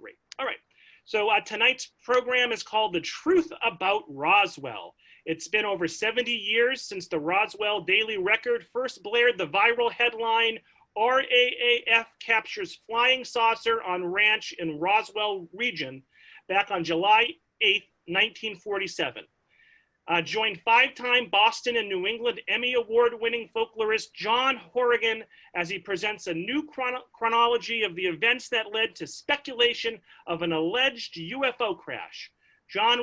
Great. All right. So tonight's program is called The Truth About Roswell. It's been over 70 years since the Roswell Daily Record first blared the viral headline, RAAF captures flying saucer on ranch in Roswell Region, back on July 8th, 1947. Joined five-time Boston and New England Emmy Award-winning folklorist John Horrigan as he presents a new chronology of the events that led to speculation of an alleged UFO crash. John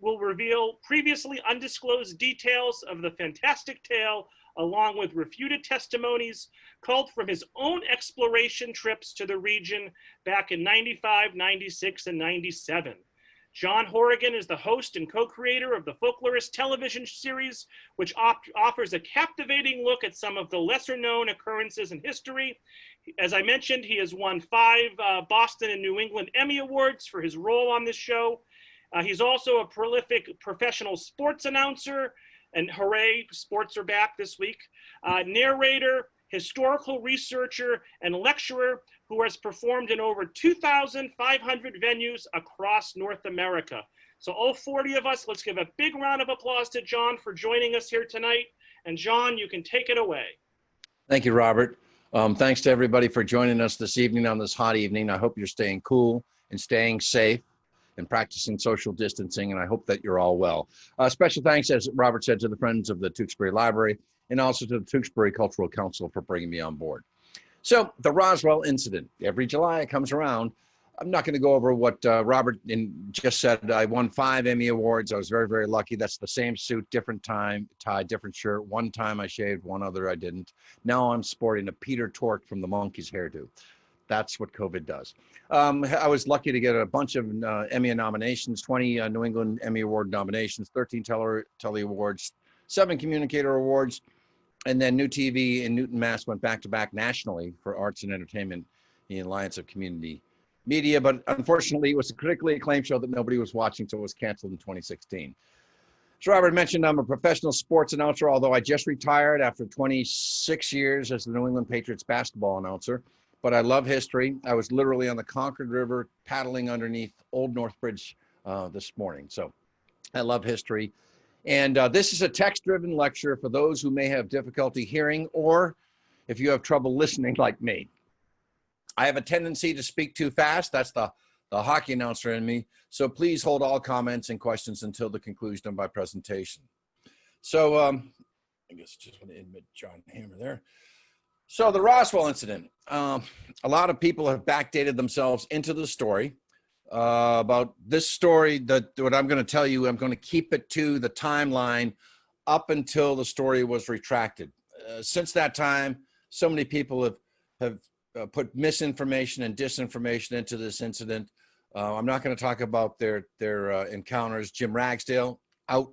will reveal previously undisclosed details of the fantastic tale, along with refuted testimonies culled from his own exploration trips to the region back in 95, 96, and 97. John Horrigan is the host and co-creator of the Folklorist television series, which offers a captivating look at some of the lesser-known occurrences in history. As I mentioned, he has won 5 Boston and New England Emmy Awards for his role on this show. He's also a prolific professional sports announcer, and hooray, sports are back this week, narrator, historical researcher, and lecturer who has performed in over 2,500 venues across North America. So all 40 of us, let's give a big round of applause to John for joining us here tonight. And John, you can take it away. Thank you, Robert. Thanks to everybody for joining us this evening on this hot evening. I hope you're staying cool and staying safe and practicing social distancing, and I hope that you're all well. Special thanks, as Robert said, to the Friends of the Tewksbury Library and also to the Tewksbury Cultural Council for bringing me on board. So the Roswell incident, every July it comes around. I'm not going to go over what Robert just said. I won 5 Emmy Awards. I was very, very lucky. That's the same suit, different time, tie, different shirt. One time I shaved, one other I didn't. Now I'm sporting a Peter Tork from the Monkees hairdo. That's what COVID does. I was lucky to get a bunch of Emmy nominations, 20 New England Emmy Award nominations, 13 Telly Awards, 7 Communicator Awards, and then New TV and Newton, Mass went back-to-back nationally for arts and entertainment in the Alliance of Community Media. But unfortunately, it was a critically acclaimed show that nobody was watching, so it was canceled in 2016. As Robert mentioned, I'm a professional sports announcer, although I just retired after 26 years as the New England Patriots basketball announcer. But I love history. I was literally on the Concord River paddling underneath Old North Bridge this morning. So I love history. And this is a text-driven lecture for those who may have difficulty hearing, or if you have trouble listening like me. I have a tendency to speak too fast. That's the hockey announcer in me. So please hold all comments and questions until the conclusion of my presentation. So I guess I just want to admit John Hammer there. So the Roswell incident, a lot of people have backdated themselves into the story. About this story, what I'm going to tell you, I'm going to keep it to the timeline up until the story was retracted. Since that time, so many people have put misinformation and disinformation into this incident. I'm not going to talk about their encounters. Jim Ragsdale, out.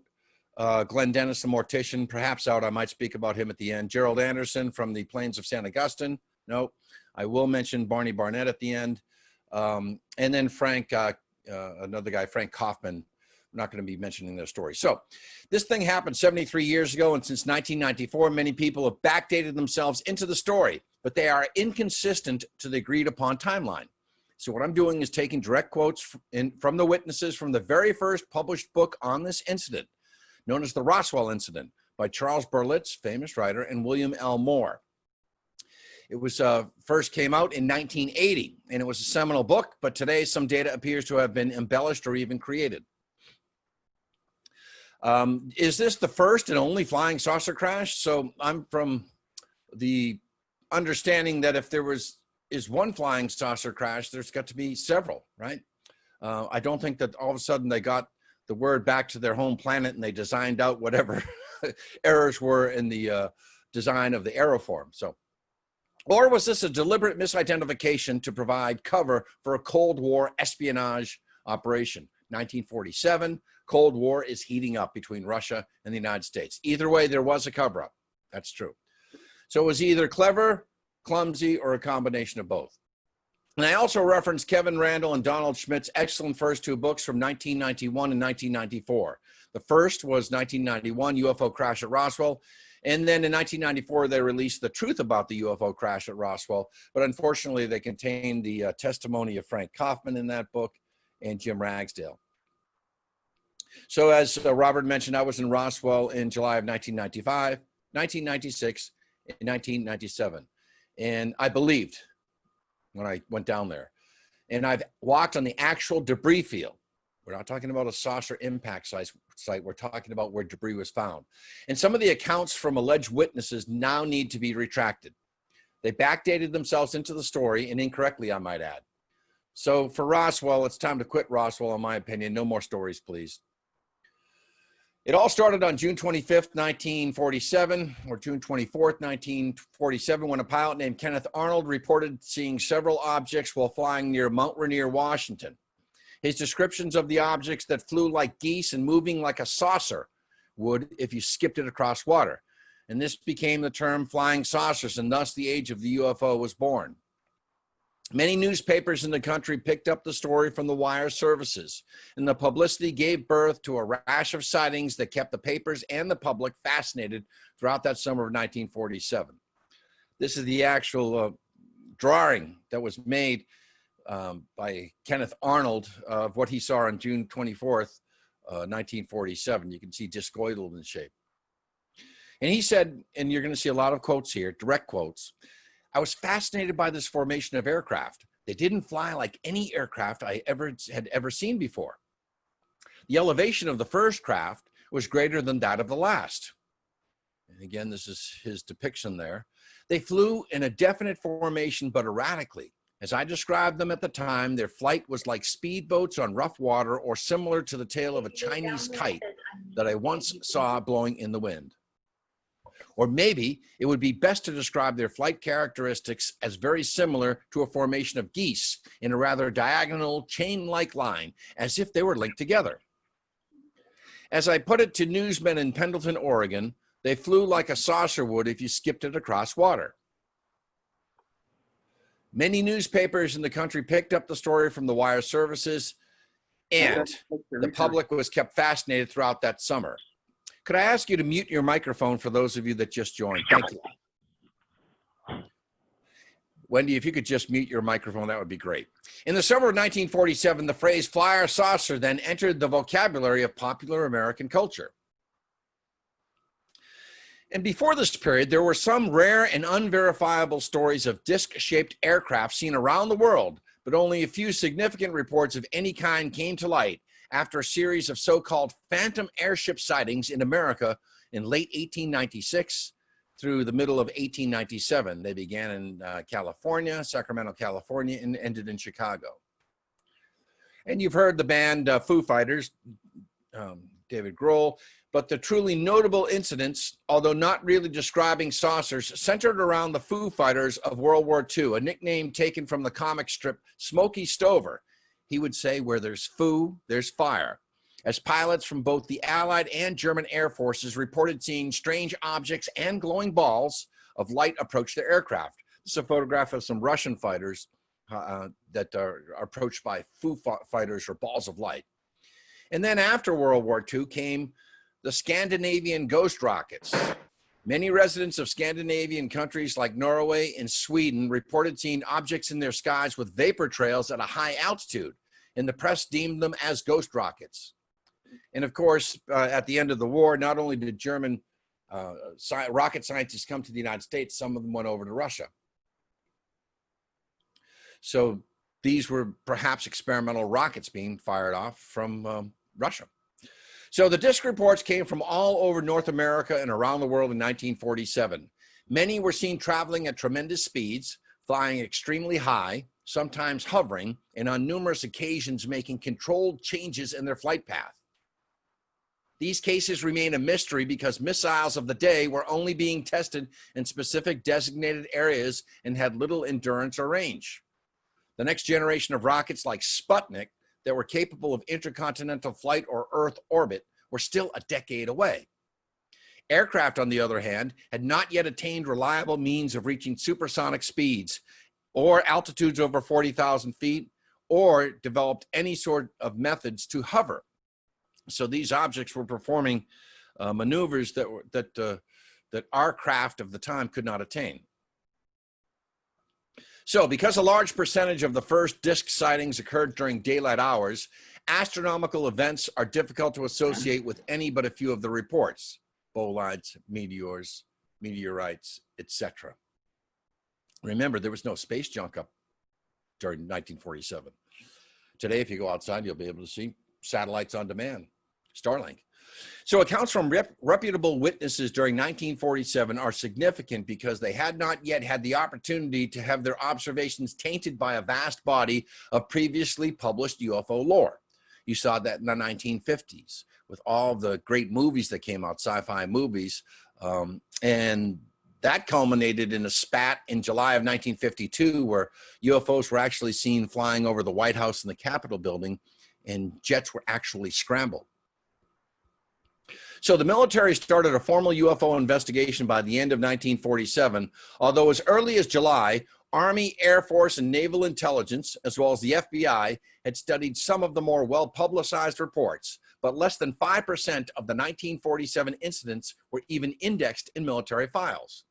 Glenn Dennis, the mortician, perhaps out. I might speak about him at the end. Gerald Anderson from the Plains of St. Augustine. No, I will mention Barney Barnett at the end. And then Frank, another guy, Frank Kaufman. I'm not going to be mentioning their story. So this thing happened 73 years ago, and since 1994, many people have backdated themselves into the story, but they are inconsistent to the agreed upon timeline. So what I'm doing is taking direct quotes from the witnesses from the very first published book on this incident, known as the Roswell Incident, by Charles Berlitz, famous writer, and William L. Moore. It was first came out in 1980, and it was a seminal book, but today some data appears to have been embellished or even created. Is this the first and only flying saucer crash? So I'm from the understanding that if there is one flying saucer crash, there's got to be several, right? I don't think that all of a sudden they got the word back to their home planet and they designed out whatever errors were in the design of the aeroform. So, or was this a deliberate misidentification to provide cover for a Cold War espionage operation? 1947, Cold War is heating up between Russia and the United States. Either way, there was a cover-up. That's true. So it was either clever, clumsy, or a combination of both. And I also referenced Kevin Randall and Donald Schmidt's excellent first 2 books from 1991 and 1994. The first was 1991, UFO Crash at Roswell, And then in 1994, they released The Truth About the UFO Crash at Roswell. But unfortunately, they contained the testimony of Frank Kaufman in that book and Jim Ragsdale. So as Robert mentioned, I was in Roswell in July of 1995, 1996, and 1997. And I believed when I went down there. And I've walked on the actual debris field. We're not talking about a saucer impact site. We're talking about where debris was found. And some of the accounts from alleged witnesses now need to be retracted. They backdated themselves into the story, and incorrectly, I might add. So for Roswell, it's time to quit Roswell, in my opinion. No more stories, please. It all started on June 25th, 1947, or June 24th, 1947, when a pilot named Kenneth Arnold reported seeing several objects while flying near Mount Rainier, Washington. His descriptions of the objects that flew like geese and moving like a saucer would if you skipped it across water. And this became the term flying saucers, and thus the age of the UFO was born. Many newspapers in the country picked up the story from the wire services, and the publicity gave birth to a rash of sightings that kept the papers and the public fascinated throughout that summer of 1947. This is the actual drawing that was made by Kenneth Arnold of what he saw on June 24th, 1947. You can see discoidal in shape. And he said, and you're going to see a lot of quotes here, direct quotes, "I was fascinated by this formation of aircraft. They didn't fly like any aircraft I had ever seen before. The elevation of the first craft was greater than that of the last." And again, this is his depiction there. "They flew in a definite formation, but erratically. As I described them at the time, their flight was like speedboats on rough water, or similar to the tail of a Chinese kite that I once saw blowing in the wind. Or maybe it would be best to describe their flight characteristics as very similar to a formation of geese in a rather diagonal chain-like line, as if they were linked together. As I put it to newsmen in Pendleton, Oregon, they flew like a saucer would if you skipped it across water. Many newspapers in the country picked up the story from the wire services, and the public was kept fascinated throughout that summer." Could I ask you to mute your microphone for those of you that just joined? Thank you. Wendy, if you could just mute your microphone, that would be great. In the summer of 1947, the phrase flyer saucer then entered the vocabulary of popular American culture. And before this period, there were some rare and unverifiable stories of disc-shaped aircraft seen around the world, but only a few significant reports of any kind came to light after a series of so-called phantom airship sightings in America in late 1896 through the middle of 1897. They began in California, Sacramento, California, and ended in Chicago. And you've heard the band Foo Fighters, David Grohl, but the truly notable incidents, although not really describing saucers, centered around the Foo Fighters of World War II, a nickname taken from the comic strip Smokey Stover. He would say, "Where there's foo, there's fire," as pilots from both the Allied and German air forces reported seeing strange objects and glowing balls of light approach their aircraft. This is a photograph of some Russian fighters that are approached by Foo Fighters or balls of light. And then after World War II came the Scandinavian ghost rockets. Many residents of Scandinavian countries like Norway and Sweden reported seeing objects in their skies with vapor trails at a high altitude, and the press deemed them as ghost rockets. And of course, at the end of the war, not only did German rocket scientists come to the United States, some of them went over to Russia. So these were perhaps experimental rockets being fired off from Russia. So the disc reports came from all over North America and around the world in 1947. Many were seen traveling at tremendous speeds, flying extremely high, sometimes hovering, and on numerous occasions making controlled changes in their flight path. These cases remain a mystery because missiles of the day were only being tested in specific designated areas and had little endurance or range. The next generation of rockets like Sputnik that were capable of intercontinental flight or Earth orbit were still a decade away. Aircraft, on the other hand, had not yet attained reliable means of reaching supersonic speeds or altitudes over 40,000 feet, or developed any sort of methods to hover. So these objects were performing maneuvers that that our craft of the time could not attain. So because a large percentage of the first disc sightings occurred during daylight hours, astronomical events are difficult to associate with any but a few of the reports: bolides, meteors, meteorites, etc. Remember, there was no space junk up during 1947. Today, if you go outside, you'll be able to see satellites on demand, Starlink. So accounts from reputable witnesses during 1947 are significant because they had not yet had the opportunity to have their observations tainted by a vast body of previously published UFO lore. You saw that in the 1950s with all the great movies that came out, sci-fi movies, and that culminated in a spat in July of 1952 where UFOs were actually seen flying over the White House and the Capitol building, and jets were actually scrambled. So the military started a formal UFO investigation by the end of 1947, although as early as July, Army, Air Force, and Naval Intelligence, as well as the FBI, had studied some of the more well-publicized reports, but less than 5% of the 1947 incidents were even indexed in military files.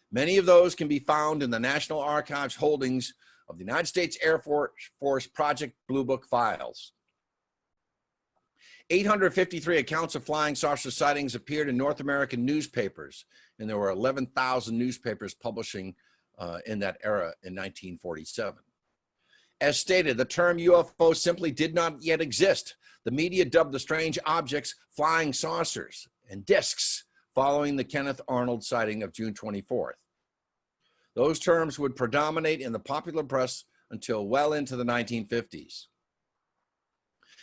Many of those can be found in the National Archives holdings of the United States Air Force Project Blue Book files. 853 accounts of flying saucer sightings appeared in North American newspapers, and there were 11,000 newspapers publishing in that era in 1947. As stated, the term UFO simply did not yet exist. The media dubbed the strange objects flying saucers and discs following the Kenneth Arnold sighting of June 24th. Those terms would predominate in the popular press until well into the 1950s.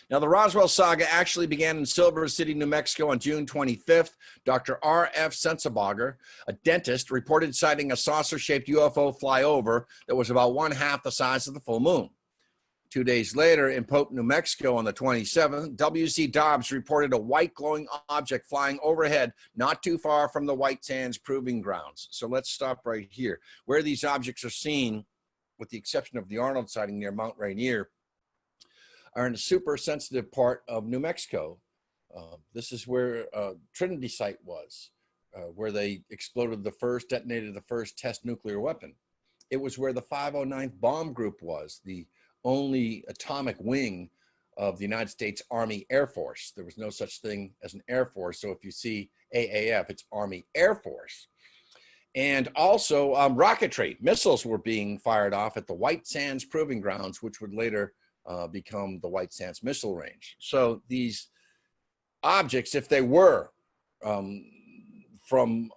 Now, the Roswell saga actually began in Silver City, New Mexico on June 25th. Dr. R.F. Sensenbacher, a dentist, reported sighting a saucer-shaped UFO fly over that was about 1/2 the size of the full moon. 2 days later, in Pope, New Mexico on the 27th, W.C. Dobbs reported a white glowing object flying overhead not too far from the White Sands Proving Grounds. So let's stop right here. Where these objects are seen, with the exception of the Arnold sighting near Mount Rainier, are in a super sensitive part of New Mexico. This is where Trinity site was, where they detonated the first test nuclear weapon. It was where the 509th Bomb Group was, the only atomic wing of the United States Army Air Force. There was no such thing as an Air Force. So if you see AAF, it's Army Air Force. And also rocketry, missiles were being fired off at the White Sands Proving Grounds, which would later become the White Sands Missile Range. So these objects, if they were from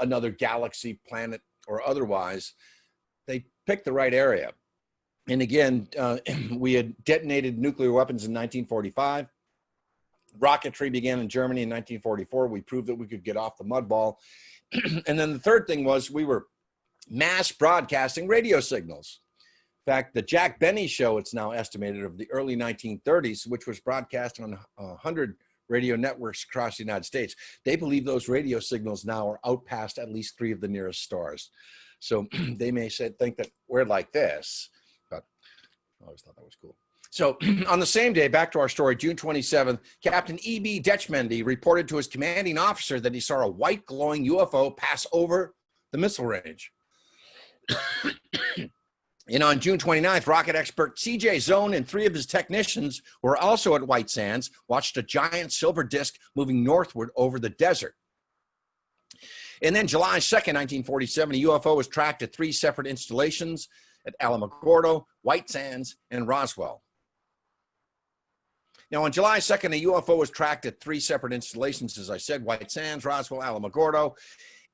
another galaxy, planet, or otherwise, they picked the right area. And again, we had detonated nuclear weapons in 1945. Rocketry began in Germany in 1944. We proved that we could get off the mud ball. And then the third thing was we were mass broadcasting radio signals. In fact, the Jack Benny show, it's now estimated, of the early 1930s, which was broadcast on 100 radio networks across the United States. They believe those radio signals now are out past at least 3 of the nearest stars. So they may think that we're like this, but I always thought that was cool. So on the same day, back to our story, June 27th, Captain E.B. Detchmendy reported to his commanding officer that he saw a white glowing UFO pass over the missile range. And on June 29th, rocket expert C.J. Zone and 3 of his technicians who were also at White Sands watched a giant silver disc moving northward over the desert. And then July 2nd, 1947, a UFO was tracked at 3 separate installations at Alamogordo, White Sands, and Roswell. Now, on July 2nd, a UFO was tracked at 3 separate installations, as I said, White Sands, Roswell, Alamogordo.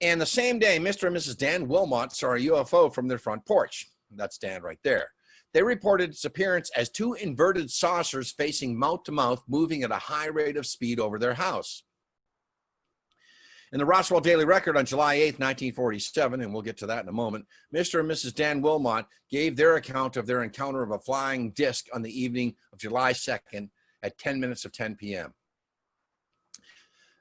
And the same day, Mr. and Mrs. Dan Wilmot saw a UFO from their front porch. That's Dan right there. They reported its appearance as 2 inverted saucers facing mouth to mouth, moving at a high rate of speed over their house. In the Roswell Daily Record on July 8th, 1947, and we'll get to that in a moment, Mr. and Mrs. Dan Wilmot gave their account of their encounter of a flying disc on the evening of July 2nd at 10 minutes of 10 p.m.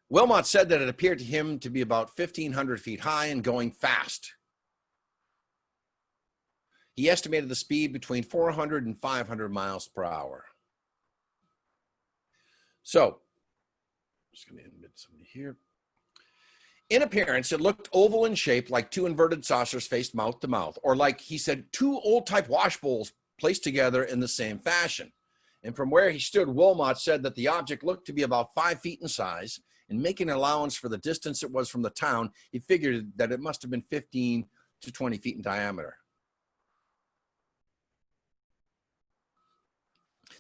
Wilmot said that it appeared to him to be about 1,500 feet high and going fast. He estimated the speed between 400 and 500 miles per hour. So, I'm just going to admit somebody here. In appearance, it looked oval in shape, like two inverted saucers faced mouth to mouth, or like, he said, two old-type wash bowls placed together in the same fashion. And from where he stood, Wilmot said that the object looked to be about 5 feet in size, and making an allowance for the distance it was from the town, he figured that it must have been 15 to 20 feet in diameter.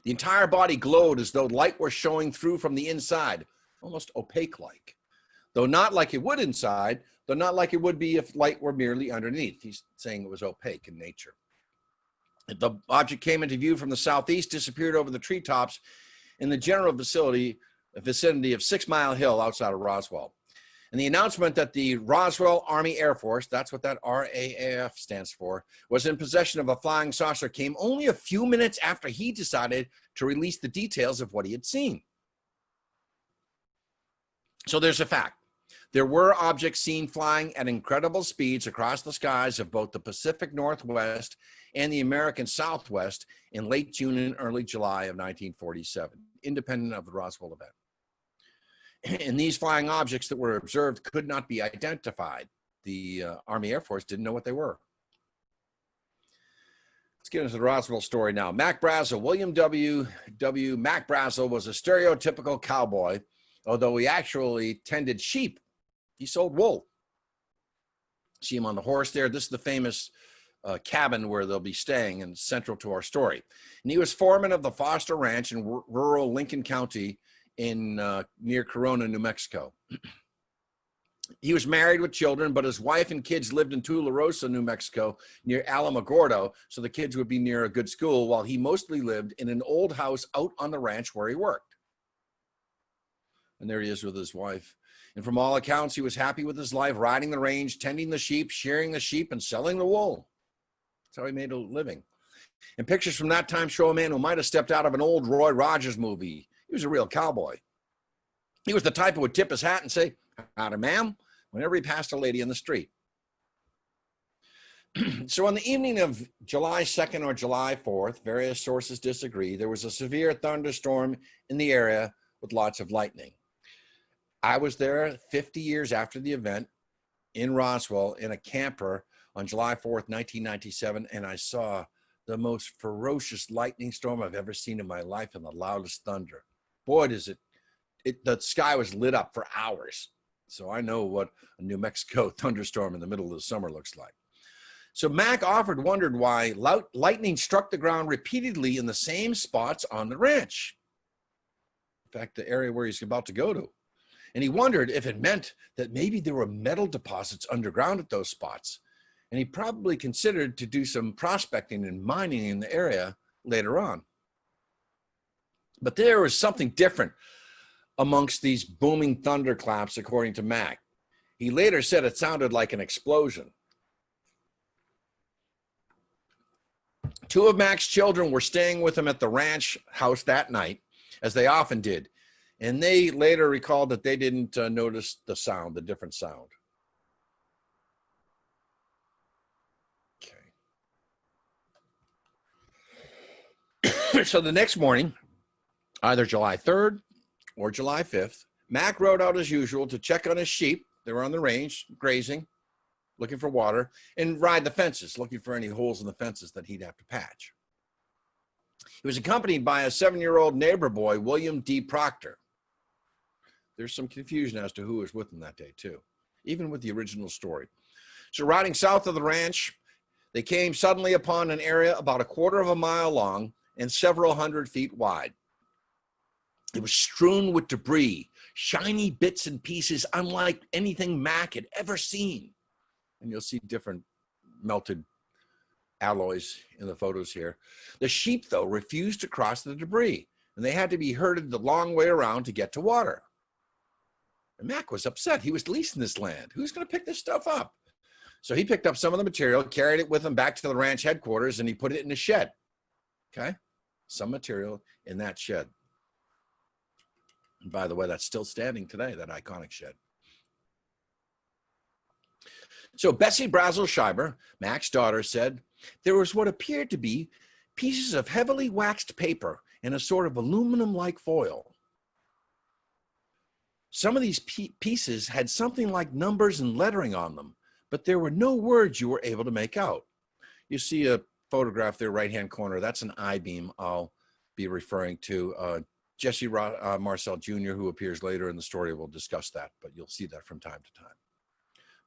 The entire body glowed as though light were showing through from the inside, almost opaque-like. Though not like it would inside, though not like it would be if light were merely underneath. He's saying it was opaque in nature. The object came into view from the southeast, disappeared over the treetops in the general vicinity of 6 Mile Hill outside of Roswell. And the announcement that the Roswell Army Air Force, that's what that RAAF stands for, was in possession of a flying saucer came only a few minutes after he decided to release the details of what he had seen. So there's a fact. There were objects seen flying at incredible speeds across the skies of both the Pacific Northwest and the American Southwest in late June and early July of 1947, independent of the Roswell event. And these flying objects that were observed could not be identified. The Army Air Force didn't know what they were. Let's get into the Roswell story now. Mac BRAZEL, William W. Mac BRAZEL was a stereotypical cowboy, although he actually tended sheep. He sold wool. See him on the horse there. This is the famous cabin where they'll be staying and central to our story. And he was foreman of the Foster Ranch in rural Lincoln County in near Corona, New Mexico. He was married with children, but his wife and kids lived in Tularosa, New Mexico, near Alamogordo, so the kids would be near a good school, while he mostly lived in an old house out on the ranch where he worked. And there he is with his wife. And from all accounts, he was happy with his life, riding the range, tending the sheep, shearing the sheep, and selling the wool. That's how he made a living. And pictures from that time show a man who might have stepped out of an old Roy Rogers movie. He was a real cowboy. He was the type who would tip his hat and say, "Howdy, ma'am," whenever he passed a lady in the street. So on the evening of July 2nd or July 4th, various sources disagree, there was a severe thunderstorm in the area with lots of lightning. I was there 50 years after the event in Roswell in a camper on July 4th, 1997, and I saw the most ferocious lightning storm I've ever seen in my life and the loudest thunder. Boy, does the sky was lit up for hours. So I know what a New Mexico thunderstorm in the middle of the summer looks like. So Mac wondered why lightning struck the ground repeatedly in the same spots on the ranch. In fact, the area where he's about to go to. And he wondered if it meant that maybe there were metal deposits underground at those spots. And he probably considered to do some prospecting and mining in the area later on. But there was something different amongst these booming thunderclaps, according to Mac. He later said it sounded like an explosion. 2 of Mac's children were staying with him at the ranch house that night, as they often did. And they later recalled that they didn't notice the sound, the different sound. Okay. So the next morning, either July 3rd or July 5th, Mac rode out as usual to check on his sheep. They were on the range, grazing, looking for water, and ride the fences, looking for any holes in the fences that he'd have to patch. He was accompanied by a 7-year-old neighbor boy, William D. Proctor. There's some confusion as to who was with him that day, too, even with the original story. So riding south of the ranch, they came suddenly upon an area about a quarter of a mile long and several hundred feet wide. It was strewn with debris, shiny bits and pieces unlike anything Mac had ever seen. And you'll see different melted alloys in the photos here. The sheep, though, refused to cross the debris, and they had to be herded the long way around to get to water. And Mac was upset. He was leasing this land. Who's going to pick this stuff up? So he picked up some of the material, carried it with him back to the ranch headquarters, and he put it in a shed. Okay? Some material in that shed. And by the way, that's still standing today, that iconic shed. So Bessie Brazel Schreiber, Mac's daughter, said there was what appeared to be pieces of heavily waxed paper and a sort of aluminum-like foil. Some of these pieces had something like numbers and lettering on them, but there were no words you were able to make out. You see a photograph there, right-hand corner. That's an I-beam I'll be referring to. Jesse Marcel Jr., who appears later in the story, will discuss that, but you'll see that from time to time.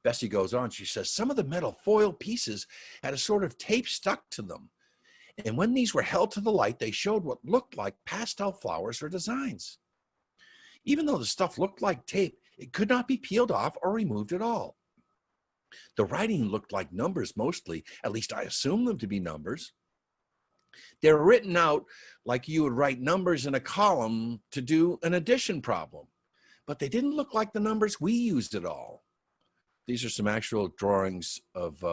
Bessie goes on, she says, some of the metal foil pieces had a sort of tape stuck to them. And when these were held to the light, they showed what looked like pastel flowers or designs. Even though the stuff looked like tape, it could not be peeled off or removed at all. The writing looked like numbers mostly, at least I assumed them to be numbers. They were written out like you would write numbers in a column to do an addition problem, but they didn't look like the numbers we used at all. These are some actual drawings of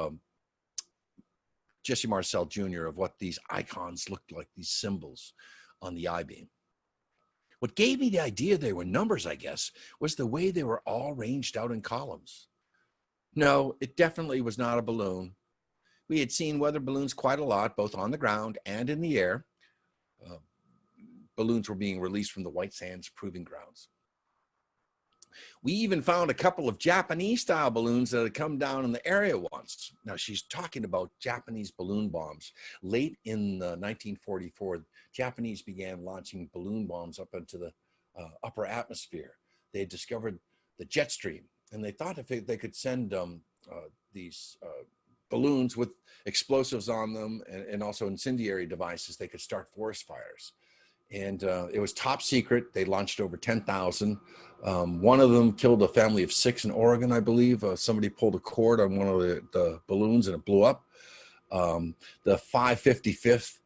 Jesse Marcel Jr. of what these icons looked like, these symbols on the I-beam. What gave me the idea they were numbers, I guess, was the way they were all ranged out in columns. No, it definitely was not a balloon. We had seen weather balloons quite a lot, both on the ground and in the air. Balloons were being released from the White Sands Proving Grounds. We even found a couple of Japanese-style balloons that had come down in the area once. Now, she's talking about Japanese balloon bombs. Late in 1944, Japanese began launching balloon bombs up into the upper atmosphere. They had discovered the jet stream, and they thought if they could send these balloons with explosives on them and also incendiary devices, they could start forest fires. And it was top secret. They launched over 10,000. One of them killed a family of 6 in Oregon, I believe. Somebody pulled a cord on one of the balloons and it blew up. The 555th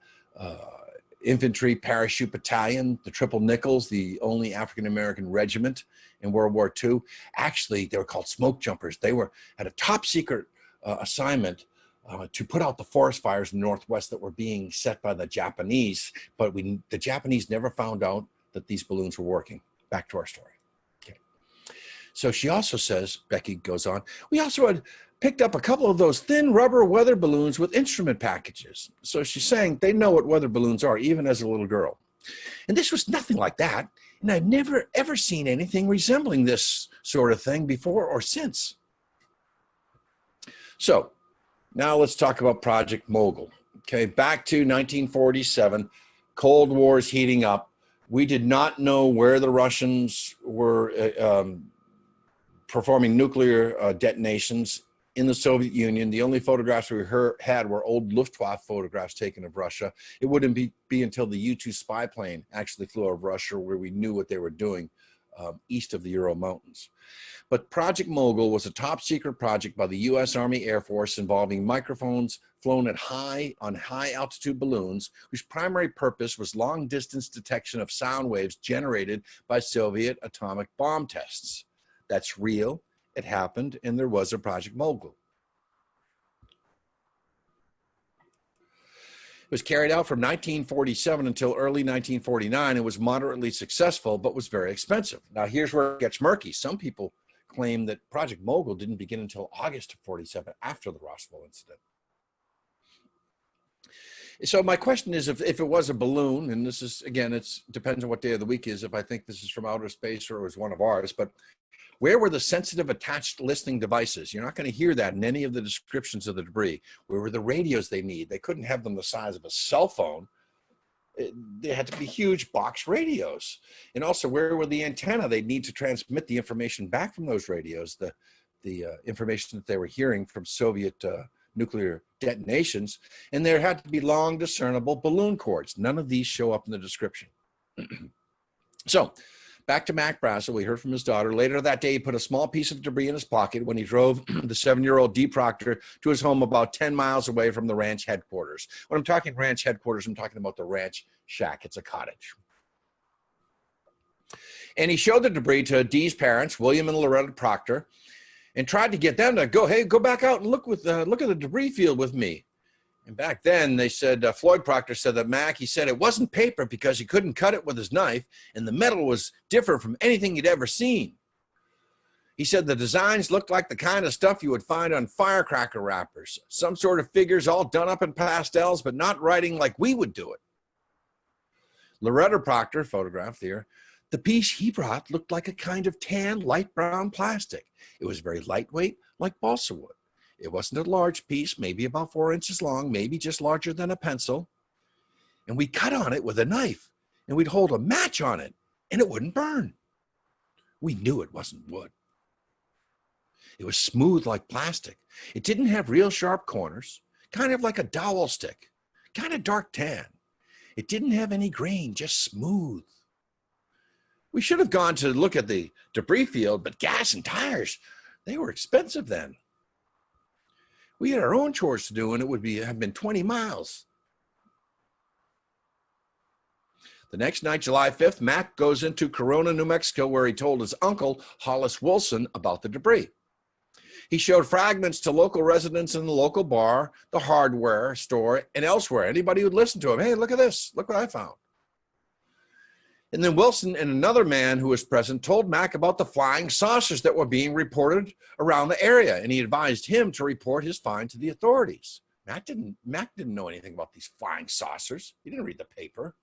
Infantry Parachute Battalion, the Triple Nickels, the only African-American regiment in World War II. Actually, they were called smoke jumpers. They had a top secret assignment to put out the forest fires in the Northwest that were being set by the Japanese, but the Japanese never found out that these balloons were working. Back to our story. Okay. So she also says, Becky goes on, we also had picked up a couple of those thin rubber weather balloons with instrument packages. So she's saying they know what weather balloons are, even as a little girl. And this was nothing like that. And I've never, ever seen anything resembling this sort of thing before or since. So now let's talk about Project Mogul. Okay, back to 1947, Cold War is heating up. We did not know where the Russians were performing nuclear detonations in the Soviet Union. The only photographs we had were old Luftwaffe photographs taken of Russia. It wouldn't be until the U-2 spy plane actually flew over Russia where we knew what they were doing east of the Ural Mountains. But Project Mogul was a top secret project by the U.S. Army Air Force involving microphones flown on high altitude balloons, whose primary purpose was long distance detection of sound waves generated by Soviet atomic bomb tests. That's real, it happened, and there was a Project Mogul. It was carried out from 1947 until early 1949 and was moderately successful, but was very expensive. Now, here's where it gets murky. Some people claim that Project Mogul didn't begin until August of 47, after the Roswell incident. So my question is, if it was a balloon, and this is, again, it depends on what day of the week is, if I think this is from outer space or it was one of ours, but where were the sensitive attached listening devices? You're not going to hear that in any of the descriptions of the debris. Where were the radios they need? They couldn't have them the size of a cell phone. They had to be huge box radios. And also, where were the antenna they'd need to transmit the information back from those radios, the information that they were hearing from Soviet nuclear detonations. And there had to be long, discernible balloon cords. None of these show up in the description. So, back to Mac Brazel, we heard from his daughter. Later that day, he put a small piece of debris in his pocket when he drove the 7-year-old Dee Proctor to his home about 10 miles away from the ranch headquarters. When I'm talking ranch headquarters, I'm talking about the ranch shack. It's a cottage. And he showed the debris to Dee's parents, William and Loretta Proctor, and tried to get them to go back out and look at the debris field with me. And back then, they said, Floyd Proctor said that Mac, he said it wasn't paper because he couldn't cut it with his knife, and the metal was different from anything he'd ever seen. He said the designs looked like the kind of stuff you would find on firecracker wrappers, some sort of figures all done up in pastels, but not writing like we would do it. Loretta Proctor, photographed here, The piece he brought looked like a kind of tan, light brown plastic. It was very lightweight, like balsa wood. It wasn't a large piece, maybe about 4 inches long, maybe just larger than a pencil. And we cut on it with a knife, and we'd hold a match on it, and it wouldn't burn. We knew it wasn't wood. It was smooth like plastic. It didn't have real sharp corners, kind of like a dowel stick, kind of dark tan. It didn't have any grain, just smooth. We should have gone to look at the debris field, but gas and tires, they were expensive then. We had our own chores to do, and it would have been 20 miles. The next night, July 5th, Mac goes into Corona, New Mexico, where he told his uncle, Hollis Wilson, about the debris. He showed fragments to local residents in the local bar, the hardware store, and elsewhere. Anybody who'd listen to him, hey, look at this, look what I found. And then Wilson and another man who was present told Mac about the flying saucers that were being reported around the area, and he advised him to report his find to the authorities. Mac didn't know anything about these flying saucers. He didn't read the paper.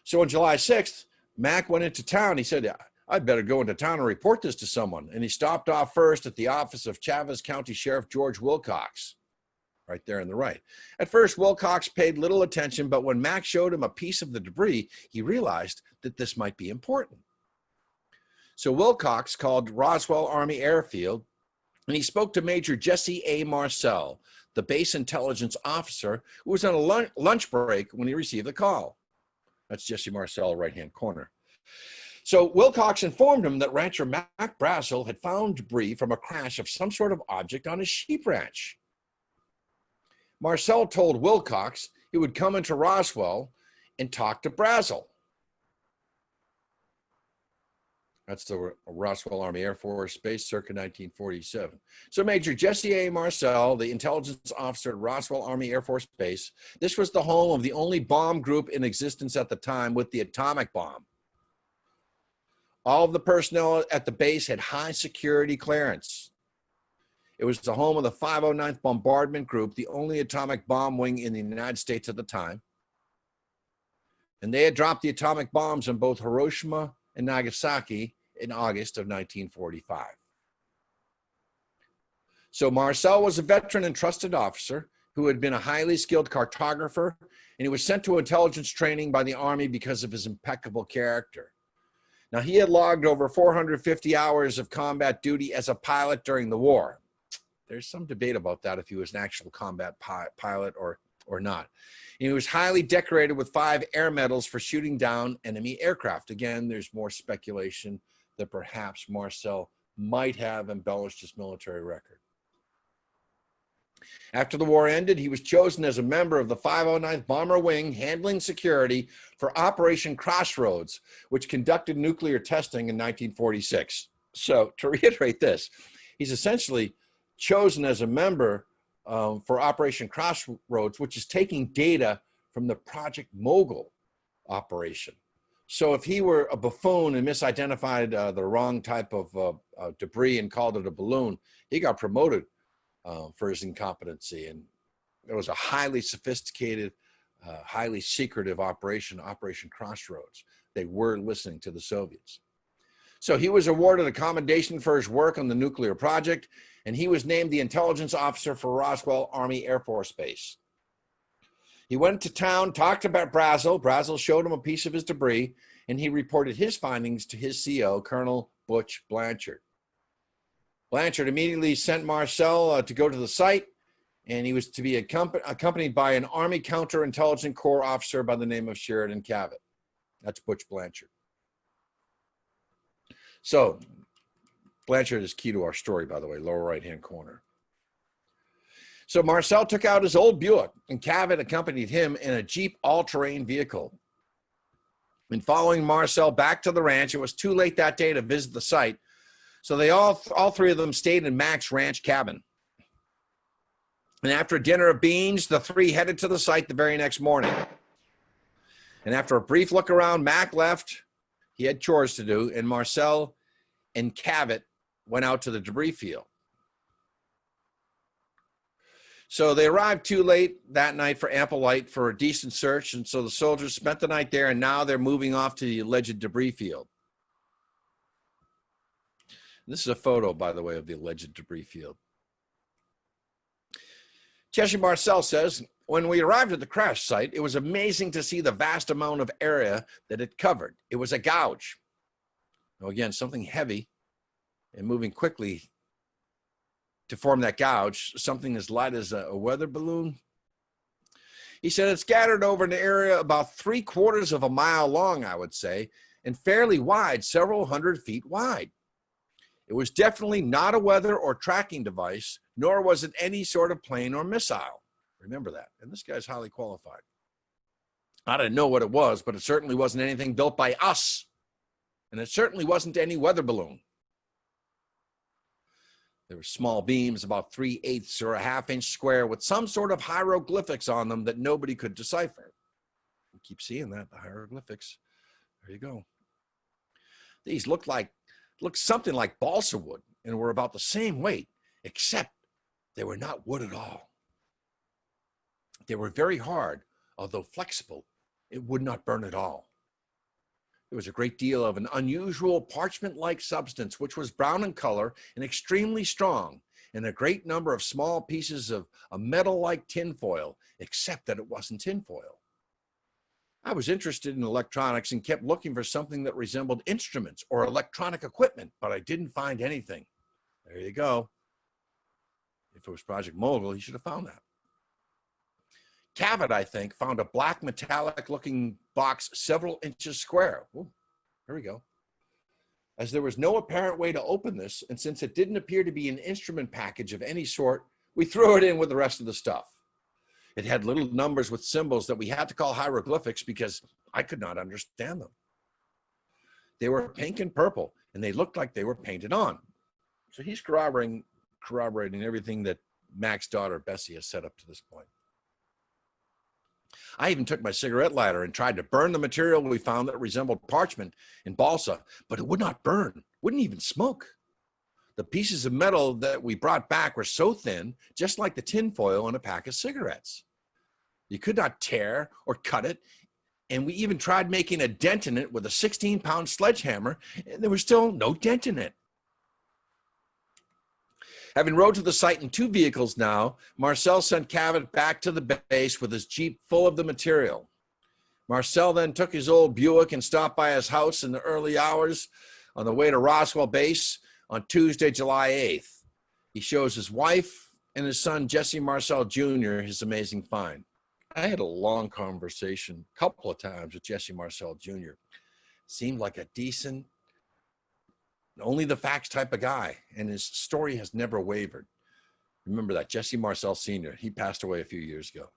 So on July 6th, Mac went into town. He said, I'd better go into town and report this to someone. And he stopped off first at the office of Chaves County Sheriff George Wilcox, right there on the right. At first, Wilcox paid little attention, but when Mac showed him a piece of the debris, he realized that this might be important. So Wilcox called Roswell Army Airfield, and he spoke to Major Jesse A. Marcel, the base intelligence officer, who was on a lunch break when he received the call. That's Jesse Marcel, right-hand corner. So Wilcox informed him that rancher Mac BRAZEL had found debris from a crash of some sort of object on his sheep ranch. Marcel told Wilcox he would come into Roswell and talk to BRAZEL. That's the Roswell Army Air Force Base, circa 1947. So Major Jesse A. Marcel, the intelligence officer at Roswell Army Air Force Base, this was the home of the only bomb group in existence at the time with the atomic bomb. All of the personnel at the base had high security clearance. It was the home of the 509th Bombardment Group, the only atomic bomb wing in the United States at the time. And they had dropped the atomic bombs on both Hiroshima and Nagasaki in August of 1945. So Marcel was a veteran and trusted officer who had been a highly skilled cartographer, and he was sent to intelligence training by the Army because of his impeccable character. Now, he had logged over 450 hours of combat duty as a pilot during the war. There's some debate about that, if he was an actual combat pilot or not. And he was highly decorated with 5 air medals for shooting down enemy aircraft. Again, there's more speculation that perhaps Marcel might have embellished his military record. After the war ended, he was chosen as a member of the 509th Bomber Wing handling security for Operation Crossroads, which conducted nuclear testing in 1946. So to reiterate this, he's essentially chosen as a member for Operation Crossroads, which is taking data from the Project Mogul operation. So if he were a buffoon and misidentified the wrong type of debris and called it a balloon, he got promoted for his incompetency. And it was a highly sophisticated, highly secretive operation, Operation Crossroads. They were listening to the Soviets. So he was awarded a commendation for his work on the nuclear project, and he was named the intelligence officer for Roswell Army Air Force Base. He went to town, talked about BRAZEL. BRAZEL showed him a piece of his debris, and he reported his findings to his CO, Colonel Butch Blanchard. Blanchard immediately sent Marcel to go to the site, and he was to be accompanied by an Army Counterintelligence Corps officer by the name of Sheridan Cavett. That's Butch Blanchard. So Blanchard is key to our story, by the way, lower right-hand corner. So Marcel took out his old Buick, and Cavett accompanied him in a Jeep all-terrain vehicle. And following Marcel back to the ranch, it was too late that day to visit the site, so they all 3 of them stayed in Mac's ranch cabin. And after a dinner of beans, the 3 headed to the site the very next morning. And after a brief look around, Mac left. He had chores to do, and Marcel and Cavett went out to the debris field. So they arrived too late that night for ample light for a decent search. And so the soldiers spent the night there, and now they're moving off to the alleged debris field. This is a photo, by the way, of the alleged debris field. Jesse Marcel says, when we arrived at the crash site, it was amazing to see the vast amount of area that it covered. It was a gouge. Now, again, something heavy and moving quickly to form that gouge, something as light as a weather balloon. He said it scattered over an area about 3/4 of a mile long, I would say, and fairly wide, several hundred feet wide. It was definitely not a weather or tracking device, nor was it any sort of plane or missile. Remember that. And this guy's highly qualified. I didn't know what it was, but it certainly wasn't anything built by us. And it certainly wasn't any weather balloon. There were small beams about 3/8 or a half-inch square with some sort of hieroglyphics on them that nobody could decipher. We keep seeing that, the hieroglyphics. There you go. These looked something like balsa wood and were about the same weight, except they were not wood at all. They were very hard, although flexible. It would not burn at all. There was a great deal of an unusual parchment-like substance, which was brown in color and extremely strong, and a great number of small pieces of a metal-like tinfoil, except that it wasn't tinfoil. I was interested in electronics and kept looking for something that resembled instruments or electronic equipment, but I didn't find anything. There you go. If it was Project Mogul, he should have found that. Cavett, I think, found a black metallic-looking box several inches square. Ooh, here we go. As there was no apparent way to open this, and since it didn't appear to be an instrument package of any sort, we threw it in with the rest of the stuff. It had little numbers with symbols that we had to call hieroglyphics because I could not understand them. They were pink and purple, and they looked like they were painted on. So he's corroborating everything that Mac's daughter, Bessie, has set up to this point. I even took my cigarette lighter and tried to burn the material we found that resembled parchment and balsa, but it would not burn, wouldn't even smoke. The pieces of metal that we brought back were so thin, just like the tinfoil in a pack of cigarettes. You could not tear or cut it, and we even tried making a dent in it with a 16-pound sledgehammer, and there was still no dent in it. Having rode to the site in 2 vehicles now, Marcel sent Cavett back to the base with his Jeep full of the material. Marcel then took his old Buick and stopped by his house in the early hours on the way to Roswell base on Tuesday, July 8th. He shows his wife and his son, Jesse Marcel Jr., his amazing find. I had a long conversation a couple of times with Jesse Marcel Jr. Seemed like a decent, only the facts type of guy, and his story has never wavered. Remember that, Jesse Marcel Sr., he passed away a few years ago.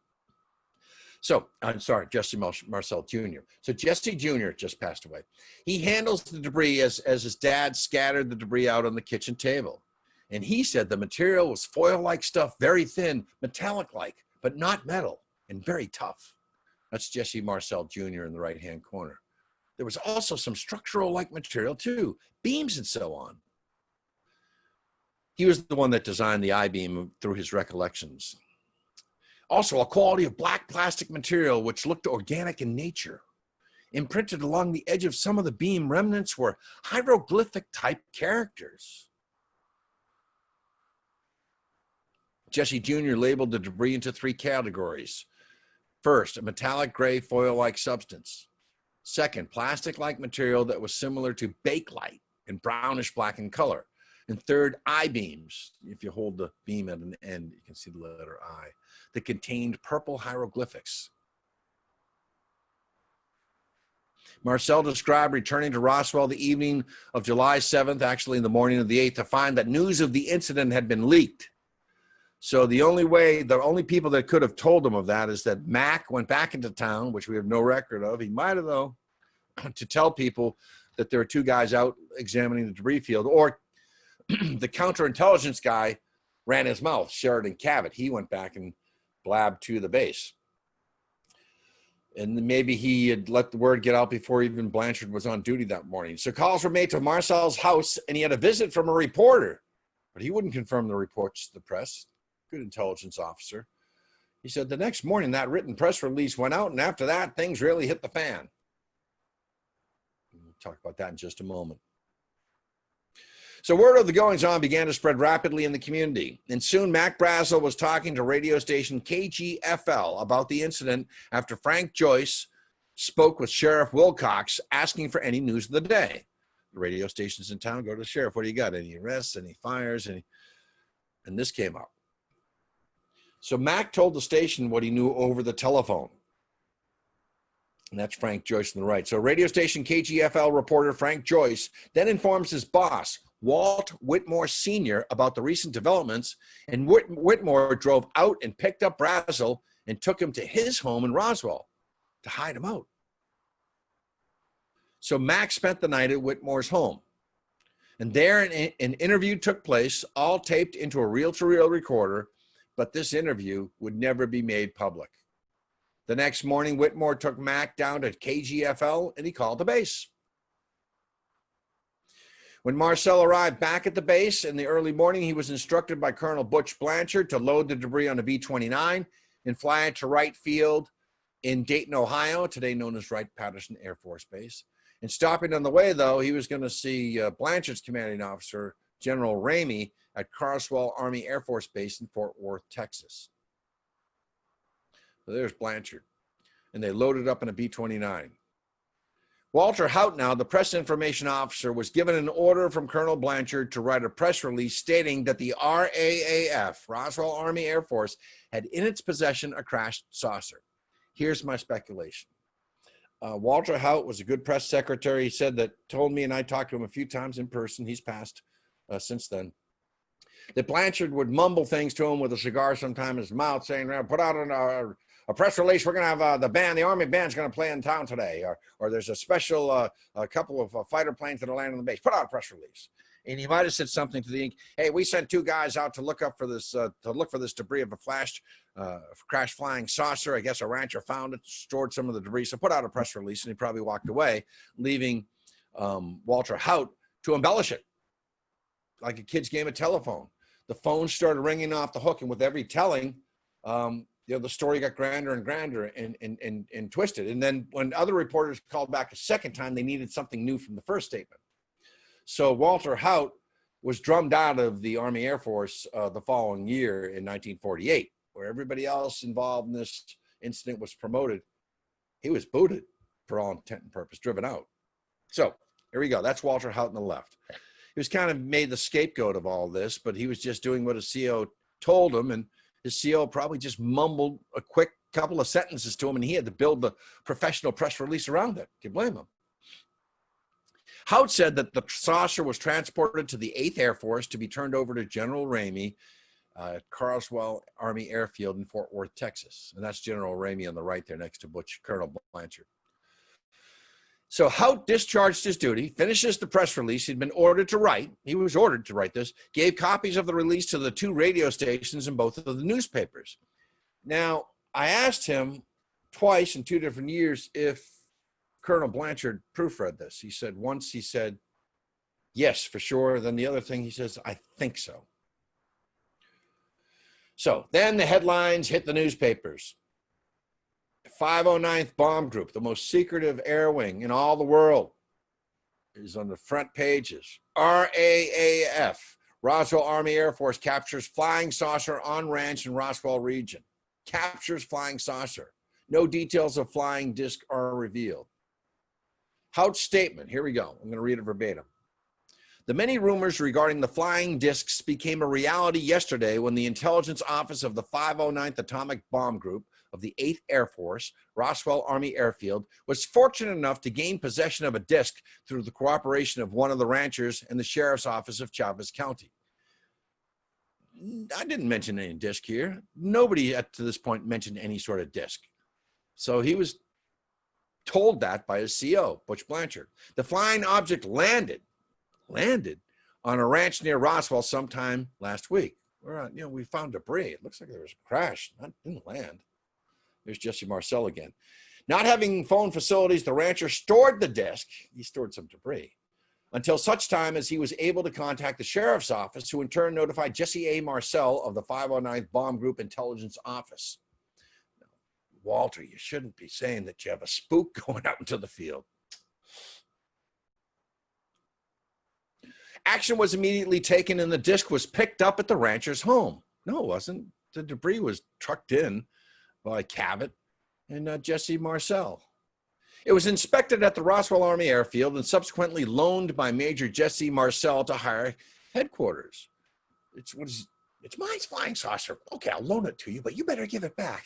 So, I'm sorry, Jesse Marcel Jr. So Jesse Jr. just passed away. He handles the debris as his dad scattered the debris out on the kitchen table. And he said the material was foil-like stuff, very thin, metallic-like, but not metal, and very tough. That's Jesse Marcel Jr. in the right-hand corner. There was also some structural-like material too, beams and so on. He was the one that designed the I-beam through his recollections. Also, a quality of black plastic material which looked organic in nature. Imprinted along the edge of some of the beam remnants were hieroglyphic-type characters. Jesse Jr. labeled the debris into 3 categories. First, a metallic gray foil-like substance. Second, plastic-like material that was similar to bakelite and brownish black in color. And third, I-beams. If you hold the beam at an end, you can see the letter I, that contained purple hieroglyphics. Marcel described returning to Roswell the evening of July 7th, actually in the morning of the 8th, to find that news of the incident had been leaked. So the only people that could have told him of that is that Mac went back into town, which we have no record of. He might have, though, to tell people that there are 2 guys out examining the debris field, or the counterintelligence guy ran his mouth, Sheridan Cavett. He went back and blabbed to the base. And maybe he had let the word get out before even Blanchard was on duty that morning. So calls were made to Marcel's house, and he had a visit from a reporter, but he wouldn't confirm the reports to the press. good intelligence officer. He said, the next morning that written press release went out, and after that, things really hit the fan. We'll talk about that in just a moment. So word of the goings-on began to spread rapidly in the community, and soon Mac BRAZEL was talking to radio station KGFL about the incident after Frank Joyce spoke with Sheriff Wilcox asking for any news of the day. The radio stations in town go to the sheriff. What do you got? Any arrests, any fires? And this came up. So Mac told the station what he knew over the telephone. And that's Frank Joyce on the right. So radio station KGFL reporter Frank Joyce then informs his boss, Walt Whitmore Sr., about the recent developments, and Whitmore drove out and picked up BRAZEL and took him to his home in Roswell to hide him out. So Mac spent the night at Whitmore's home. And there an interview took place, all taped into a reel-to-reel recorder, but this interview would never be made public. The next morning, Whitmore took Mac down to KGFL and he called the base. When Marcel arrived back at the base in the early morning, he was instructed by Colonel Butch Blanchard to load the debris on a B-29 and fly it to Wright Field in Dayton, Ohio, today known as Wright-Patterson Air Force Base. And stopping on the way, though, he was going to see Blanchard's commanding officer, General Ramey, at Roswell Army Air Force Base in Fort Worth, Texas. So there's Blanchard. And they loaded up in a B-29. Walter Houtnow, the press information officer, was given an order from Colonel Blanchard to write a press release stating that the RAAF, Roswell Army Air Force, had in its possession a crashed saucer. Here's my speculation. Walter Hout was a good press secretary. He said that, told me, and I talked to him a few times in person, he's passed since then, that Blanchard would mumble things to him with a cigar sometime in his mouth, saying, put out a press release, we're going to have the Army band's going to play in town today, or there's a special, a couple of fighter planes that are landing on the base, put out a press release. And he might have said something to the, hey, we sent 2 guys out to look for this debris of a crash flying saucer. I guess a rancher found it, stored some of the debris, so put out a press release, and he probably walked away, leaving Walter Hout to embellish it, like a kid's game of telephone. The phone started ringing off the hook, and with every telling, the story got grander and grander and twisted. And then when other reporters called back a second time, they needed something new from the first statement. So Walter Hout was drummed out of the Army Air Force the following year in 1948, where everybody else involved in this incident was promoted. He was booted for all intent and purpose, driven out. So here we go. That's Walter Hout on the left. He was kind of made the scapegoat of all this, but he was just doing what his CO told him, and his CO probably just mumbled a quick couple of sentences to him, and he had to build the professional press release around it. Can you blame him? Hout said that the saucer was transported to the 8th Air Force to be turned over to General Ramey at Roswell Army Airfield in Fort Worth, Texas. And that's General Ramey on the right there next to Colonel Blanchard. So Hout discharged his duty, finishes the press release he'd been ordered to write. He was ordered to write this, gave copies of the release to the 2 radio stations and both of the newspapers. Now, I asked him twice in 2 different years if Colonel Blanchard proofread this. He said once, he said, yes, for sure. Then the other thing, he says, I think so. So then the headlines hit the newspapers. 509th Bomb Group, the most secretive air wing in all the world, is on the front pages. RAAF, Roswell Army Air Force, captures flying saucer on ranch in Roswell Region. Captures flying saucer. No details of flying disc are revealed. Hout's statement, here we go. I'm going to read it verbatim. The many rumors regarding the flying discs became a reality yesterday when the intelligence office of the 509th Atomic Bomb Group of the 8th Air Force, Roswell Army Airfield, was fortunate enough to gain possession of a disc through the cooperation of one of the ranchers and the sheriff's office of Chavez County. I didn't mention any disc here. Nobody up to this point mentioned any sort of disc. So he was told that by his CO, Butch Blanchard. The flying object landed on a ranch near Roswell sometime last week. We found debris. It looks like there was a crash. It didn't land. There's Jesse Marcel again. Not having phone facilities, the rancher stored the disc. He stored some debris until such time as he was able to contact the sheriff's office, who in turn notified Jesse A. Marcel of the 509th Bomb Group Intelligence Office. Walter, you shouldn't be saying that you have a spook going out into the field. Action was immediately taken and the disc was picked up at the rancher's home. No, it wasn't. The debris was trucked in by Cabot and Jesse Marcel. It was inspected at the Roswell Army Airfield and subsequently loaned by Major Jesse Marcel to higher headquarters. It's my flying saucer. Okay, I'll loan it to you, but you better give it back.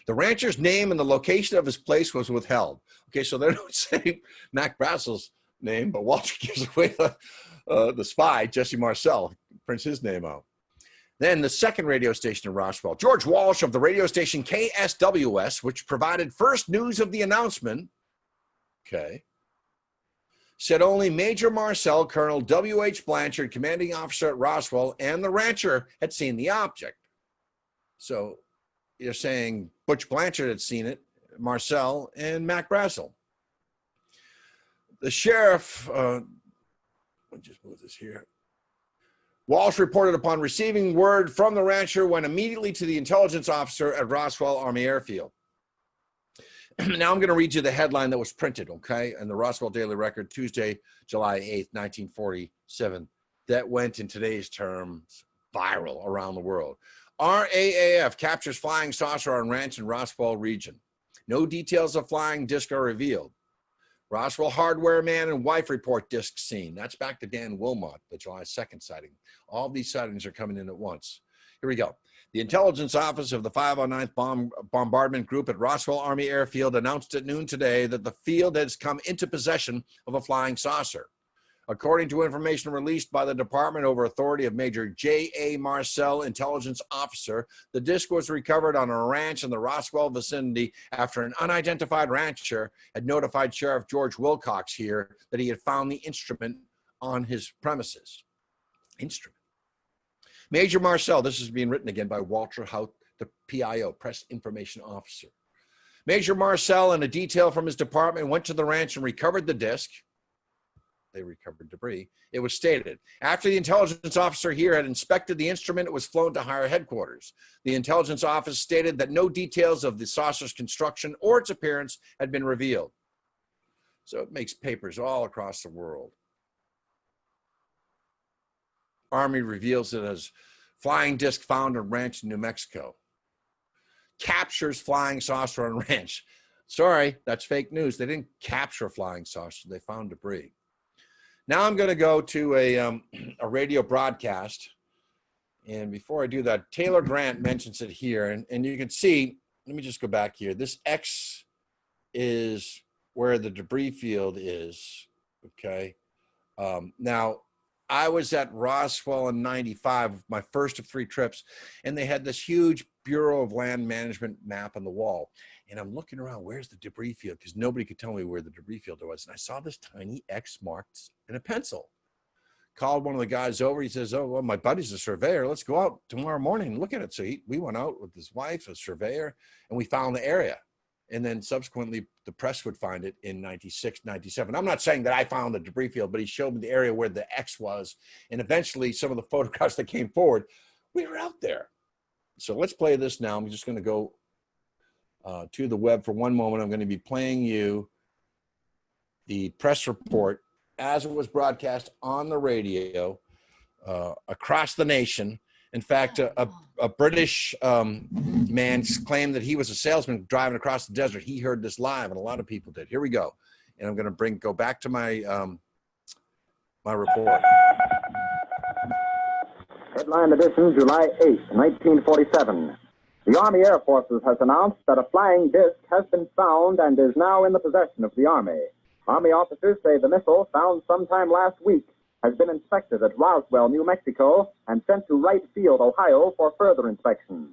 The rancher's name and the location of his place was withheld. Okay, so they don't say Mac Brazel's name, but Walter gives away the spy, Jesse Marcel, prints his name out. Then the second radio station in Roswell, George Walsh of the radio station KSWS, which provided first news of the announcement, okay, said only Major Marcel, Colonel W.H. Blanchard, commanding officer at Roswell, and the rancher had seen the object. So you're saying Butch Blanchard had seen it, Marcel, and Mac Brazel. The sheriff, let me just move this here. Walsh reported upon receiving word from the rancher went immediately to the intelligence officer at Roswell Army Airfield. Now I'm going to read you the headline that was printed, okay, in the Roswell Daily Record, Tuesday, July 8th, 1947, that went in today's terms viral around the world. RAAF captures flying saucer on ranch in Roswell region. No details of flying disc are revealed. Roswell hardware man and wife report disc seen. That's back to Dan Wilmot, the July 2nd sighting. All these sightings are coming in at once. Here we go. The intelligence office of the 509th Bombardment Group at Roswell Army Airfield announced at noon today that the field has come into possession of a flying saucer. According to information released by the department over authority of Major J.A. Marcel, intelligence officer, the disc was recovered on a ranch in the Roswell vicinity after an unidentified rancher had notified Sheriff George Wilcox here that he had found the instrument on his premises. Instrument. Major Marcel, this is being written again by Walter Hout, the PIO, Press Information Officer. Major Marcel and a detail from his department went to the ranch and recovered the disc. They recovered debris. It was stated, after the intelligence officer here had inspected the instrument, it was flown to higher headquarters. The intelligence office stated that no details of the saucer's construction or its appearance had been revealed. So it makes papers all across the world. Army reveals it as flying disc found on ranch in New Mexico. Captures flying saucer on ranch. Sorry, that's fake news. They didn't capture a flying saucer. They found debris. Now I'm going to go to a radio broadcast. And before I do that, Taylor Grant mentions it here. And you can see, let me just go back here. This X is where the debris field is, okay? Now, I was at Roswell in 95, my first of 3 trips, and they had this huge Bureau of Land Management map on the wall. And I'm looking around, where's the debris field? Because nobody could tell me where the debris field was. And I saw this tiny X marked in a pencil. Called one of the guys over. He says, oh, well, my buddy's a surveyor. Let's go out tomorrow morning and look at it. So we went out with his wife, a surveyor, and we found the area. And then subsequently, the press would find it in 96, 97. I'm not saying that I found the debris field, but he showed me the area where the X was. And eventually, some of the photographs that came forward, we were out there. So let's play this now. I'm just going to go to the web for one moment. I'm going to be playing you the press report as it was broadcast on the radio across the nation. In fact, a British man claimed that he was a salesman driving across the desert. He heard this live, and a lot of people did. Here we go. And I'm going to go back to my my report. Headline edition, July 8, 1947. The Army Air Forces has announced that a flying disc has been found and is now in the possession of the Army. Army officers say the missile, found sometime last week, has been inspected at Roswell, New Mexico, and sent to Wright Field, Ohio, for further inspection.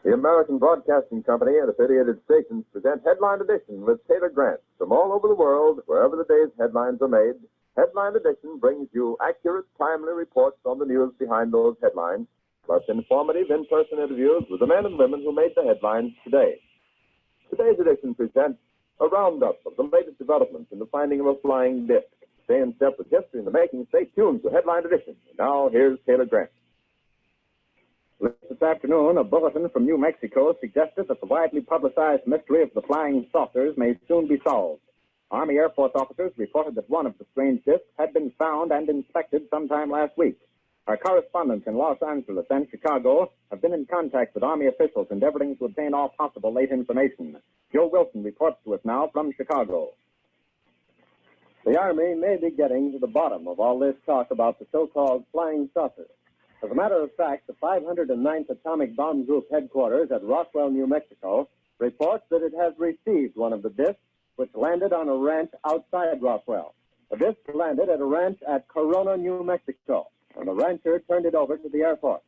The American Broadcasting Company and affiliated stations present Headline Edition with Taylor Grant. From all over the world, wherever the day's headlines are made, Headline Edition brings you accurate, timely reports on the news behind those headlines, plus informative in-person interviews with the men and women who made the headlines today. Today's edition presents a roundup of the latest developments in the finding of a flying disc. Stay in step with history in the making. Stay tuned to Headline Edition. Now, here's Taylor Grant. This afternoon, a bulletin from New Mexico suggested that the widely publicized mystery of the flying saucers may soon be solved. Army Air Force officers reported that one of the strange discs had been found and inspected sometime last week. Our correspondents in Los Angeles and Chicago have been in contact with Army officials endeavoring to obtain all possible late information. Joe Wilson reports to us now from Chicago. The Army may be getting to the bottom of all this talk about the so-called flying saucers. As a matter of fact, the 509th Atomic Bomb Group headquarters at Roswell, New Mexico, reports that it has received one of the discs which landed on a ranch outside Roswell. The disc landed at a ranch at Corona, New Mexico, and the rancher turned it over to the Air Force.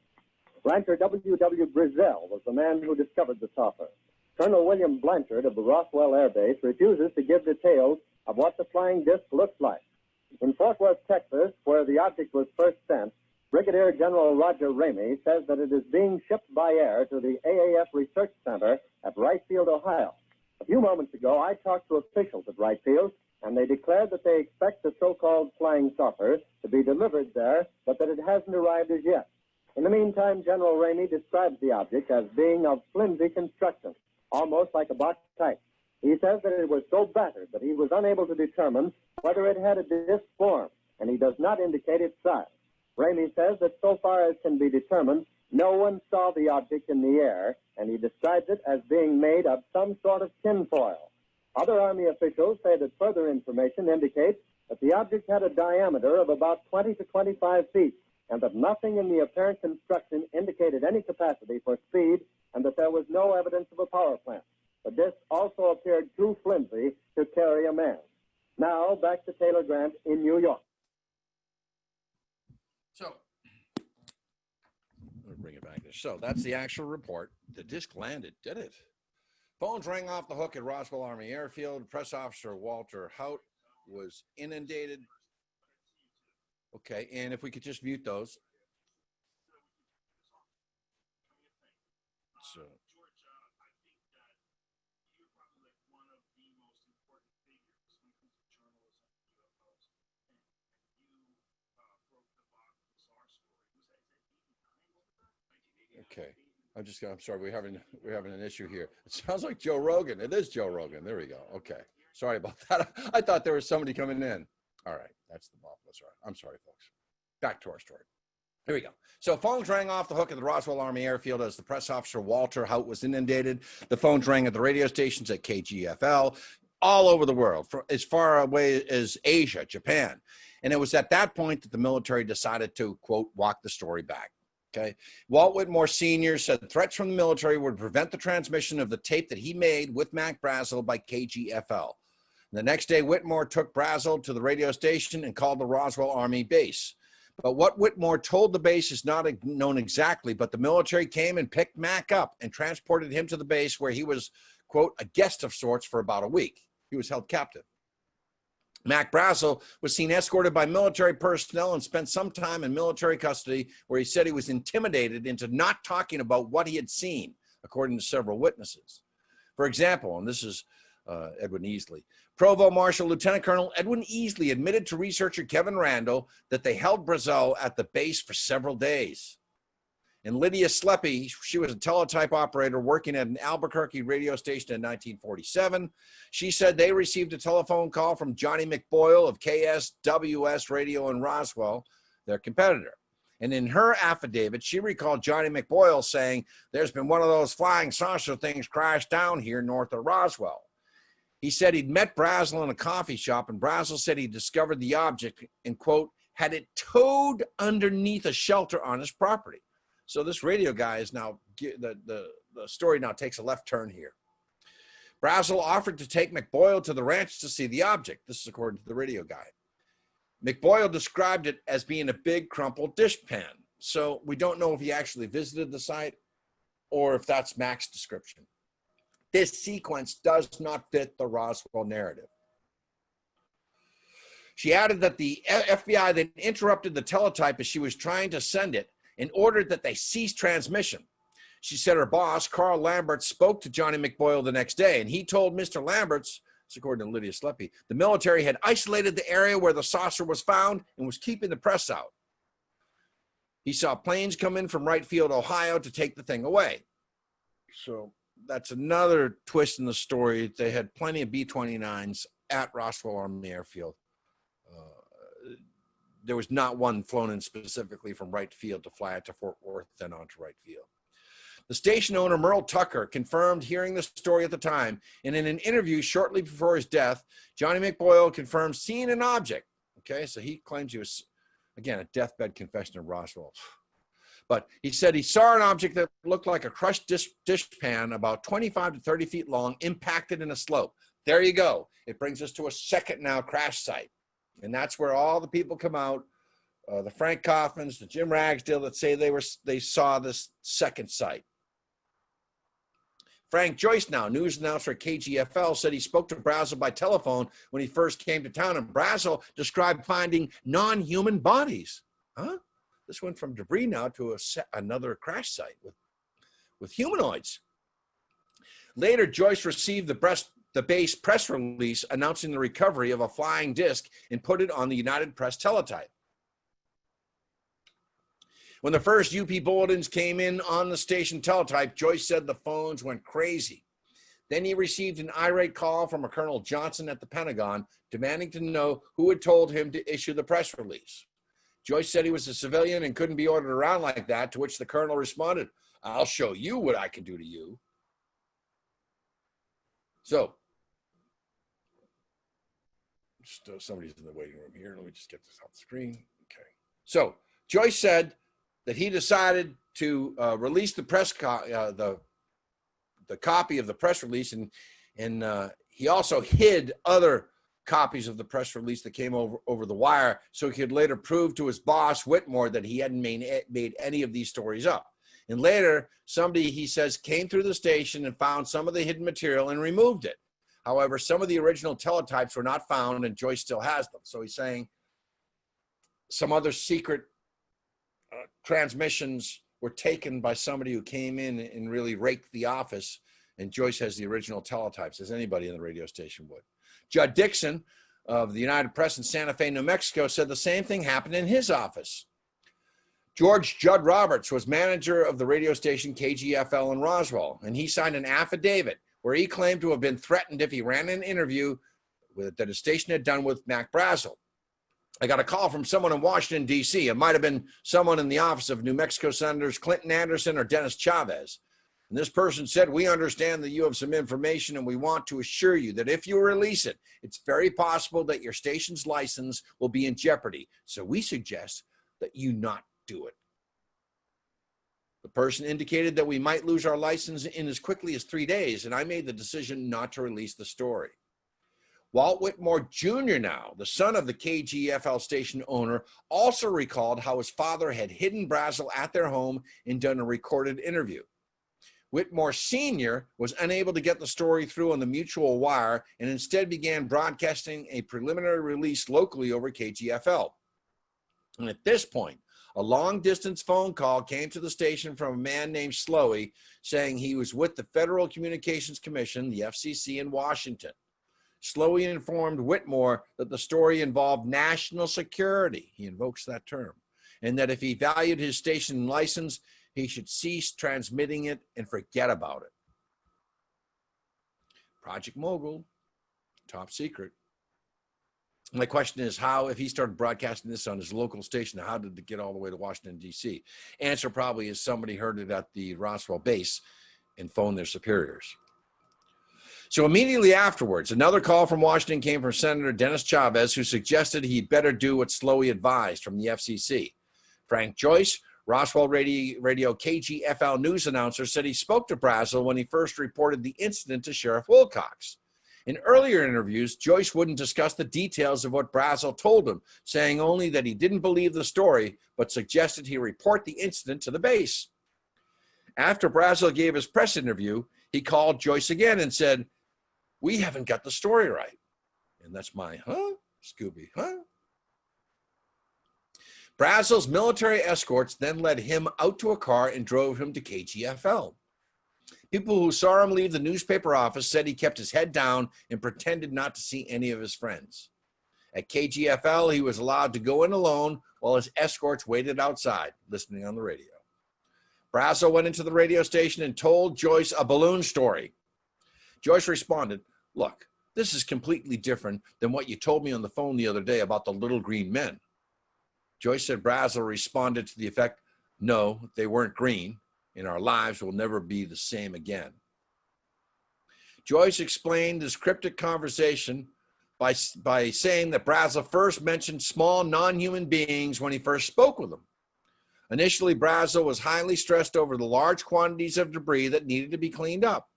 Rancher W.W. BRAZEL was the man who discovered the saucer. Colonel William Blanchard of the Roswell Air Base refuses to give details of what the flying disc looks like. In Fort Worth, Texas, where the object was first sent, Brigadier General Roger Ramey says that it is being shipped by air to the AAF Research Center at Wright Field, Ohio. A few moments ago, I talked to officials at Wright Field, and they declared that they expect the so-called flying saucer to be delivered there, but that it hasn't arrived as yet. In the meantime, General Ramey describes the object as being of flimsy construction, almost like a box type. He says that it was so battered that he was unable to determine whether it had a disc form, and he does not indicate its size. Ramey says that so far as can be determined, no one saw the object in the air, and he describes it as being made of some sort of tinfoil. Other Army officials say that further information indicates that the object had a diameter of about 20 to 25 feet, and that nothing in the apparent construction indicated any capacity for speed, and that there was no evidence of a power plant. The disc also appeared too flimsy to carry a man. Now, back to Taylor Grant in New York. So, let me bring it back there. So, that's the actual report. The disc landed, did it? Phones rang off the hook at Roswell Army Airfield. Press officer Walter Hout was inundated. Okay, and if we could just mute those. So, okay, I'm sorry, we're having an issue here. It sounds like Joe Rogan. It is Joe Rogan. There we go. Okay, sorry about that. I thought there was somebody coming in. All right, that's the ball. That's all right. I'm sorry, folks. Back to our story. Here we go. So phones rang off the hook at the Roswell Army Airfield as the press officer Walter Hout was inundated. The phones rang at the radio stations at KGFL all over the world, as far away as Asia, Japan. And it was at that point that the military decided to, quote, walk the story back. Okay. Walt Whitmore Sr. said threats from the military would prevent the transmission of the tape that he made with Mac BRAZEL by KGFL. The next day, Whitmore took BRAZEL to the radio station and called the Roswell Army base. But what Whitmore told the base is not known exactly, but the military came and picked Mac up and transported him to the base where he was, quote, a guest of sorts for about a week. He was held captive. Mac BRAZEL was seen escorted by military personnel and spent some time in military custody, where he said he was intimidated into not talking about what he had seen, according to several witnesses. For example, and this is Edwin Easley, Provost Marshal Lieutenant Colonel Edwin Easley admitted to researcher Kevin Randall that they held BRAZEL at the base for several days. And Lydia Sleppy, she was a teletype operator working at an Albuquerque radio station in 1947. She said they received a telephone call from Johnny McBoyle of KSWS Radio in Roswell, their competitor. And in her affidavit, she recalled Johnny McBoyle saying, "There's been one of those flying saucer things crashed down here north of Roswell." He said he'd met BRAZEL in a coffee shop, and BRAZEL said he discovered the object and, quote, had it towed underneath a shelter on his property. So this radio guy is now, the story now takes a left turn here. BRAZEL offered to take McBoyle to the ranch to see the object. This is according to the radio guy. McBoyle described it as being a big crumpled dishpan. So we don't know if he actually visited the site or if that's Mac's description. This sequence does not fit the Roswell narrative. She added that the FBI then interrupted the teletype as she was trying to send it and ordered that they cease transmission. She said her boss, Carl Lamberts, spoke to Johnny McBoyle the next day, and he told Mr. Lamberts It's according to Lydia Sleppy. The military had isolated the area where the saucer was found and was keeping the press out. He saw planes come in from Wright Field, Ohio to take the thing away. So that's another twist in the story. They had plenty of B-29s at Roswell Army Airfield. There was not one flown in specifically from Wright Field to fly out to Fort Worth, then on to Wright Field. The station owner, Merle Tucker, confirmed hearing the story at the time, and in an interview shortly before his death, Johnny McBoyle confirmed seeing an object. Okay, so he claims he was, again, a deathbed confession of Roswell. But he said he saw an object that looked like a crushed dish pan about 25 to 30 feet long, impacted in a slope. There you go. It brings us to a second now crash site. And that's where all the people come out, the Frank Kaufmans, the Jim Ragsdale, that say they saw this second site. Frank Joyce, now news announcer at KGFL, said he spoke to BRAZEL by telephone when he first came to town, and BRAZEL described finding non-human bodies. Huh? This went from debris now to another crash site with humanoids. Later, Joyce received the base press release announcing the recovery of a flying disc and put it on the United Press teletype. When the first UP bulletins came in on the station teletype, Joyce said the phones went crazy. Then he received an irate call from a Colonel Johnson at the Pentagon demanding to know who had told him to issue the press release. Joyce said he was a civilian and couldn't be ordered around like that, to which the colonel responded, "I'll show you what I can do to you." So, somebody's in the waiting room here. Let me just get this off the screen. Okay. So Joyce said that he decided to release the press the copy of the press release, and he also hid other copies of the press release that came over the wire, so he could later prove to his boss Whitmore that he hadn't made any of these stories up. And later, somebody, he says, came through the station and found some of the hidden material and removed it. However, some of the original teletypes were not found, and Joyce still has them. So he's saying some other secret transmissions were taken by somebody who came in and really raked the office, and Joyce has the original teletypes, as anybody in the radio station would. Judd Dixon of the United Press in Santa Fe, New Mexico, said the same thing happened in his office. George Judd Roberts was manager of the radio station KGFL in Roswell, and he signed an affidavit where he claimed to have been threatened if he ran an interview that his station had done with Mac Brazel. I got a call from someone in Washington, D.C. It might have been someone in the office of New Mexico Senators Clinton Anderson or Dennis Chavez. And this person said, "We understand that you have some information, and we want to assure you that if you release it, it's very possible that your station's license will be in jeopardy. So we suggest that you not do it." The person indicated that we might lose our license in as quickly as 3 days, and I made the decision not to release the story. Walt Whitmore Jr., now the son of the KGFL station owner, also recalled how his father had hidden Brazel at their home and done a recorded interview. Whitmore Sr. was unable to get the story through on the mutual wire and instead began broadcasting a preliminary release locally over KGFL. And at this point, a long-distance phone call came to the station from a man named Slowey saying he was with the Federal Communications Commission, the FCC, in Washington. Slowey informed Whitmore that the story involved national security, he invokes that term, and that if he valued his station license, he should cease transmitting it and forget about it. Project Mogul, top secret. My question is how, if he started broadcasting this on his local station, how did it get all the way to Washington, D.C.? Answer probably is somebody heard it at the Roswell base and phoned their superiors. So immediately afterwards, another call from Washington came from Senator Dennis Chavez, who suggested he'd better do what Slowey advised from the FCC. Frank Joyce, Roswell Radio KGFL news announcer, said he spoke to Brazel when he first reported the incident to Sheriff Wilcox. In earlier interviews, Joyce wouldn't discuss the details of what Brazel told him, saying only that he didn't believe the story, but suggested he report the incident to the base. After Brazel gave his press interview, he called Joyce again and said, "We haven't got the story right." And that's my, Scooby, Brazel's military escorts then led him out to a car and drove him to KGFL. People who saw him leave the newspaper office said he kept his head down and pretended not to see any of his friends. At KGFL, he was allowed to go in alone while his escorts waited outside, listening on the radio. BRAZEL went into the radio station and told Joyce a balloon story. Joyce responded, "Look, this is completely different than what you told me on the phone the other day about the little green men." Joyce said BRAZEL responded to the effect, "No, they weren't green, and our lives will never be the same again." Joyce explained this cryptic conversation by saying that BRAZEL first mentioned small non-human beings when he first spoke with them. Initially, BRAZEL was highly stressed over the large quantities of debris that needed to be cleaned up.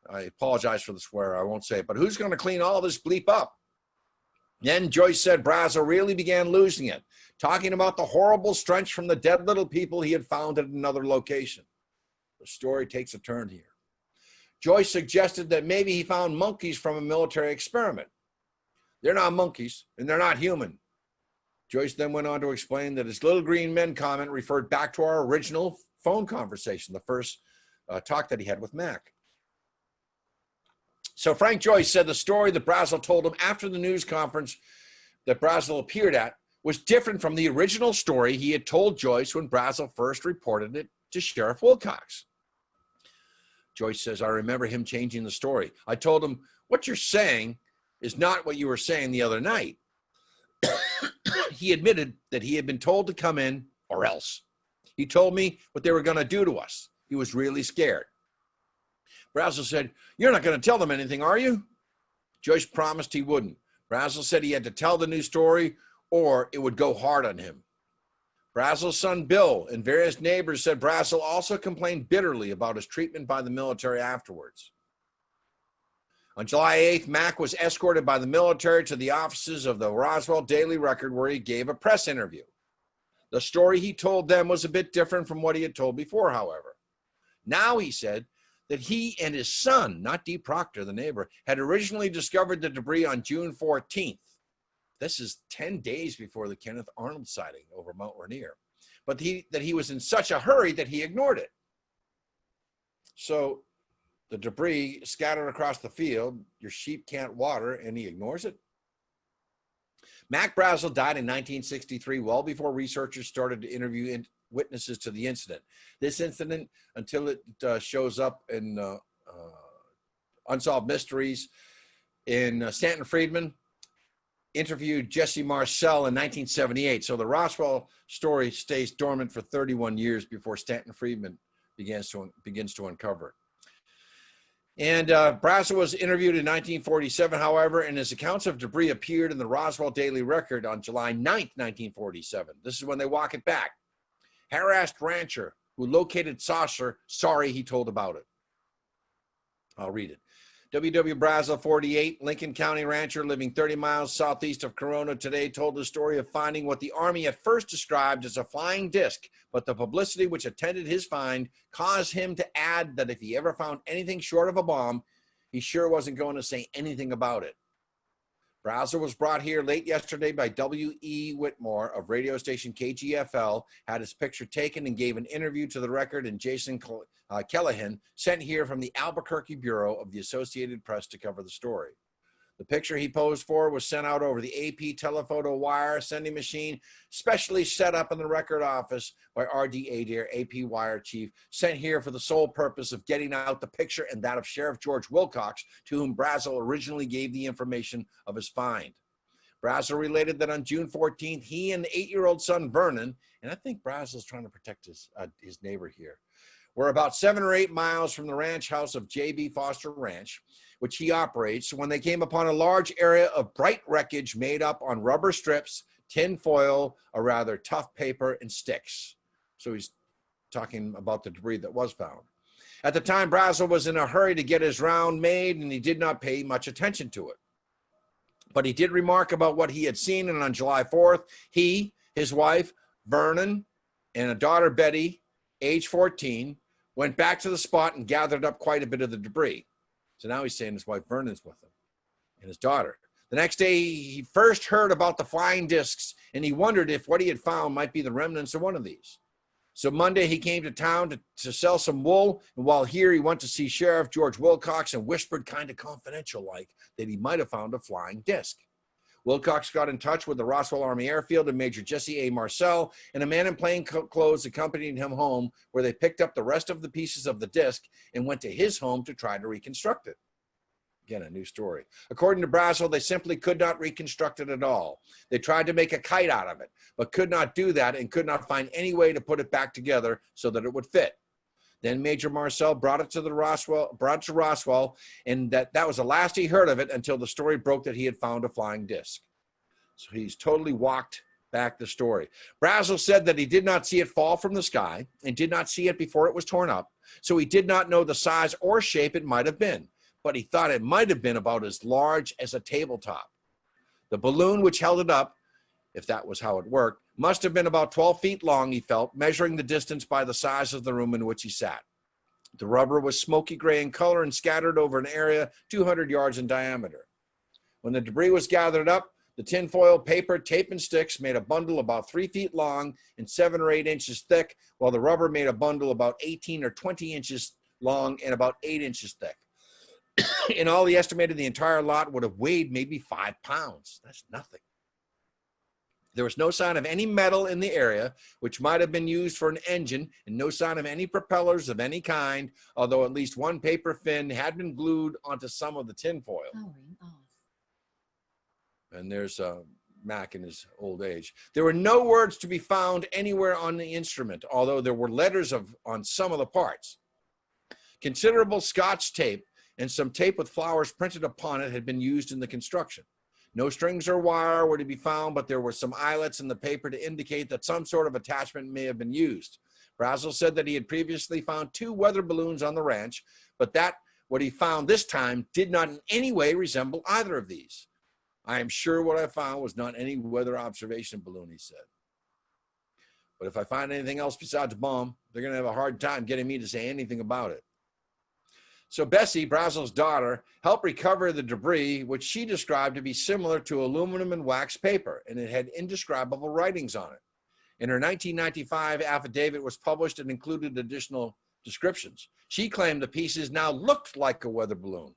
I apologize for the swear, I won't say it, but who's going to clean all this bleep up? Then Joyce said BRAZEL really began losing it, talking about the horrible stench from the dead little people he had found at another location. The story takes a turn here. Joyce suggested that maybe he found monkeys from a military experiment. They're not monkeys, and they're not human. Joyce then went on to explain that his little green men comment referred back to our original phone conversation, the first talk that he had with Mac. So Frank Joyce said the story that BRAZEL told him after the news conference that BRAZEL appeared at was different from the original story he had told Joyce when BRAZEL first reported it to Sheriff Wilcox. Joyce says, "I remember him changing the story. I told him, what you're saying is not what you were saying the other night." He admitted that he had been told to come in or else. He told me what they were going to do to us. He was really scared. BRAZEL said, "You're not going to tell them anything, are you?" Joyce promised he wouldn't. BRAZEL said he had to tell the new story or it would go hard on him. BRAZEL's son Bill and various neighbors said BRAZEL also complained bitterly about his treatment by the military afterwards. On July 8th, Mac was escorted by the military to the offices of the Roswell Daily Record, where he gave a press interview. The story he told them was a bit different from what he had told before, however. Now he said that he and his son, not Dee Proctor, the neighbor, had originally discovered the debris on June 14th. This is 10 days before the Kenneth Arnold sighting over Mount Rainier. But that he was in such a hurry that he ignored it. So the debris scattered across the field, your sheep can't water, and he ignores it. Mac BRAZEL died in 1963, well before researchers started to interview witnesses to the incident. This incident, until it shows up in Unsolved Mysteries, in Stanton Friedman interviewed Jesse Marcel in 1978. So the Roswell story stays dormant for 31 years before Stanton Friedman begins to uncover it. And BRAZEL was interviewed in 1947, however, and his accounts of debris appeared in the Roswell Daily Record on July 9th, 1947. This is when they walk it back. Harassed rancher who located saucer, sorry he told about it. I'll read it. W.W. BRAZEL, 48, Lincoln County rancher living 30 miles southeast of Corona today told the story of finding what the Army at first described as a flying disc, but the publicity which attended his find caused him to add that if he ever found anything short of a bomb, he sure wasn't going to say anything about it. BRAZEL was brought here late yesterday by W.E. Whitmore of radio station KGFL, had his picture taken and gave an interview to the Record, and Jason Kellahan sent here from the Albuquerque Bureau of the Associated Press to cover the story. The picture he posed for was sent out over the AP telephoto wire sending machine, specially set up in the Record office by R.D. Adair, AP wire chief, sent here for the sole purpose of getting out the picture and that of Sheriff George Wilcox, to whom BRAZEL originally gave the information of his find. BRAZEL related that on June 14th, he and the 8-year-old son Vernon, and I think BRAZEL's trying to protect his neighbor here, were about 7 or 8 miles from the ranch house of J.B. Foster Ranch, which he operates, when they came upon a large area of bright wreckage made up on rubber strips, tin foil, a rather tough paper, and sticks. So he's talking about the debris that was found. At the time, BRAZEL was in a hurry to get his round made, and he did not pay much attention to it. But he did remark about what he had seen, and on July 4th, he, his wife, Vernon, and a daughter, Betty, age 14, went back to the spot and gathered up quite a bit of the debris. So now he's saying his wife Vernon's with him and his daughter. The next day, he first heard about the flying discs, and he wondered if what he had found might be the remnants of one of these. So Monday he came to town to sell some wool, and while here he went to see Sheriff George Wilcox and whispered kind of confidential-like that he might have found a flying disc. Wilcox got in touch with the Roswell Army Airfield and Major Jesse A. Marcel, and a man in plain clothes accompanied him home, where they picked up the rest of the pieces of the disc and went to his home to try to reconstruct it. Again, a new story. According to BRAZEL, they simply could not reconstruct it at all. They tried to make a kite out of it, but could not do that and could not find any way to put it back together so that it would fit. Then Major Marcel brought it to Roswell, and that was the last he heard of it until the story broke that he had found a flying disc. So he's totally walked back the story. BRAZEL said that he did not see it fall from the sky and did not see it before it was torn up, so he did not know the size or shape it might have been, but he thought it might have been about as large as a tabletop. The balloon which held it up, if that was how it worked, must have been about 12 feet long, he felt, measuring the distance by the size of the room in which he sat. The rubber was smoky gray in color and scattered over an area 200 yards in diameter. When the debris was gathered up, the tinfoil, paper, tape, and sticks made a bundle about 3 feet long and 7 or 8 inches thick, while the rubber made a bundle about 18 or 20 inches long and about 8 inches thick. In all, he estimated the entire lot would have weighed maybe 5 pounds. That's nothing. There was no sign of any metal in the area, which might have been used for an engine, and no sign of any propellers of any kind, although at least one paper fin had been glued onto some of the tinfoil. And there's Mac in his old age. There were no words to be found anywhere on the instrument, although there were letters on some of the parts. Considerable Scotch tape and some tape with flowers printed upon it had been used in the construction. No strings or wire were to be found, but there were some eyelets in the paper to indicate that some sort of attachment may have been used. BRAZEL said that he had previously found 2 weather balloons on the ranch, but that what he found this time did not in any way resemble either of these. I am sure what I found was not any weather observation balloon, he said. But if I find anything else besides a bomb, they're going to have a hard time getting me to say anything about it. So Bessie, BRAZEL's daughter, helped recover the debris, which she described to be similar to aluminum and wax paper, and it had indescribable writings on it. In her 1995 affidavit was published and included additional descriptions. She claimed the pieces now looked like a weather balloon.